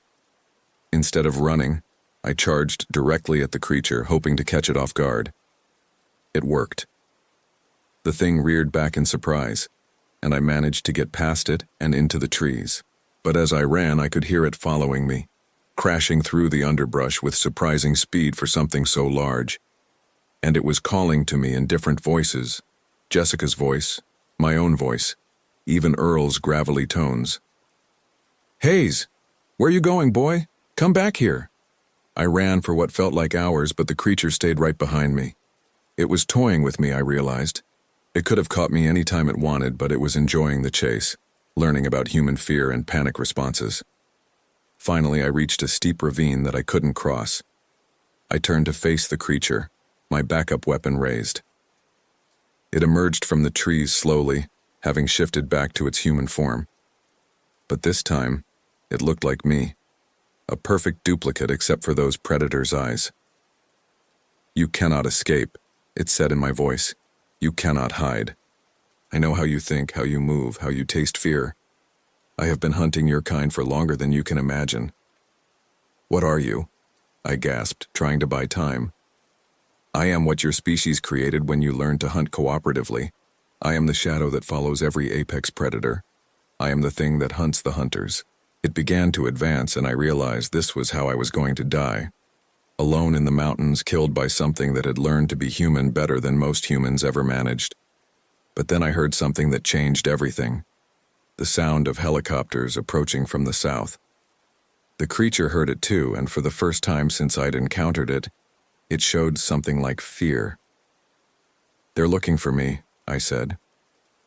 Speaker 1: Instead of running, I charged directly at the creature, hoping to catch it off guard. It worked. The thing reared back in surprise, and I managed to get past it and into the trees. But as I ran, I could hear it following me, crashing through the underbrush with surprising speed for something so large. And it was calling to me in different voices. Jessica's voice, my own voice, even Earl's gravelly tones. "Hayes, where you going, boy? Come back here." I ran for what felt like hours, but the creature stayed right behind me. It was toying with me, I realized. It could have caught me any time it wanted, but it was enjoying the chase, learning about human fear and panic responses. Finally, I reached a steep ravine that I couldn't cross. I turned to face the creature, my backup weapon raised. It emerged from the trees slowly, having shifted back to its human form. But this time, it looked like me. A perfect duplicate except for those predator's eyes. "You cannot escape," it said in my voice. "You cannot hide. I know how you think, how you move, how you taste fear. I have been hunting your kind for longer than you can imagine." "What are you?" I gasped, trying to buy time. "I am what your species created when you learned to hunt cooperatively. I am the shadow that follows every apex predator. I am the thing that hunts the hunters." It began to advance, and I realized this was how I was going to die. Alone in the mountains, killed by something that had learned to be human better than most humans ever managed. But then I heard something that changed everything. The sound of helicopters approaching from the south. The creature heard it too, and for the first time since I'd encountered it, it showed something like fear. "They're looking for me," I said.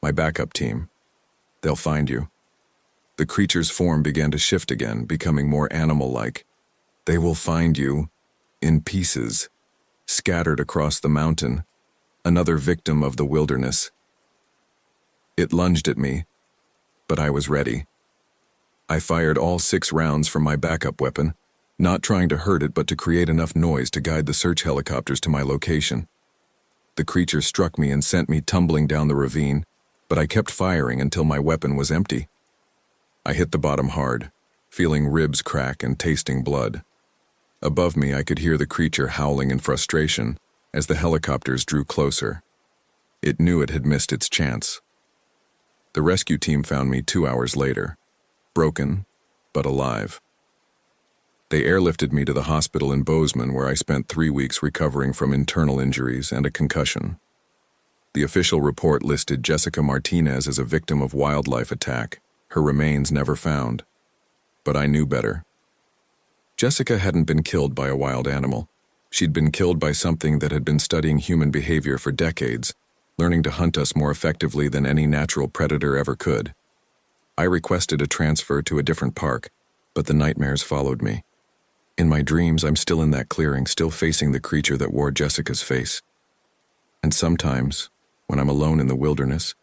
Speaker 1: "My backup team. They'll find you." The creature's form began to shift again, becoming more animal-like. "They will find you, in pieces, scattered across the mountain, another victim of the wilderness." It lunged at me, but I was ready. I fired all 6 rounds from my backup weapon, not trying to hurt it but to create enough noise to guide the search helicopters to my location. The creature struck me and sent me tumbling down the ravine, but I kept firing until my weapon was empty. I hit the bottom hard, feeling ribs crack and tasting blood. Above me, I could hear the creature howling in frustration as the helicopters drew closer. It knew it had missed its chance. The rescue team found me 2 hours later, broken, but alive. They airlifted me to the hospital in Bozeman, where I spent 3 weeks recovering from internal injuries and a concussion. The official report listed Jessica Martinez as a victim of wildlife attack, her remains never found. But I knew better. Jessica hadn't been killed by a wild animal. She'd been killed by something that had been studying human behavior for decades, learning to hunt us more effectively than any natural predator ever could. I requested a transfer to a different park, but the nightmares followed me. In my dreams, I'm still in that clearing, still facing the creature that wore Jessica's face. And sometimes, when I'm alone in the wilderness,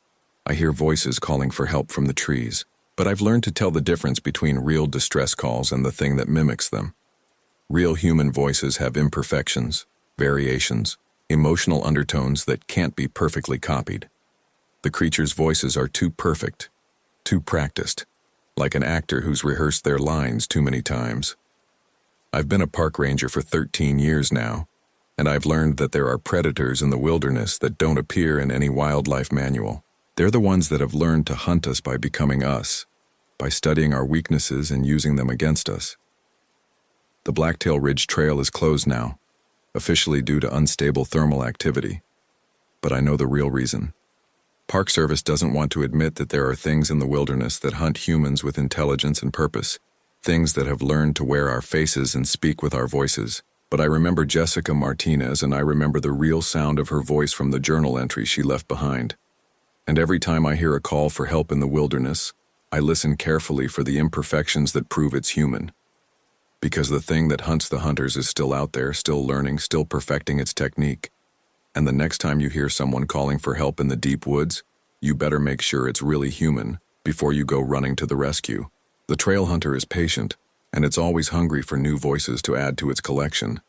Speaker 1: I hear voices calling for help from the trees. But I've learned to tell the difference between real distress calls and the thing that mimics them. Real human voices have imperfections, variations, emotional undertones that can't be perfectly copied. The creature's voices are too perfect, too practiced, like an actor who's rehearsed their lines too many times. I've been a park ranger for 13 years now, and I've learned that there are predators in the wilderness that don't appear in any wildlife manual. They're the ones that have learned to hunt us by becoming us, by studying our weaknesses and using them against us. The Blacktail Ridge Trail is closed now, officially due to unstable thermal activity. But I know the real reason. Park Service doesn't want to admit that there are things in the wilderness that hunt humans with intelligence and purpose, things that have learned to wear our faces and speak with our voices. But I remember Jessica Martinez, and I remember the real sound of her voice from the journal entry she left behind. And every time I hear a call for help in the wilderness, I listen carefully for the imperfections that prove it's human. Because the thing that hunts the hunters is still out there, still learning, still perfecting its technique. And the next time you hear someone calling for help in the deep woods, you better make sure it's really human before you go running to the rescue. The trail hunter is patient, and it's always hungry for new voices to add to its collection.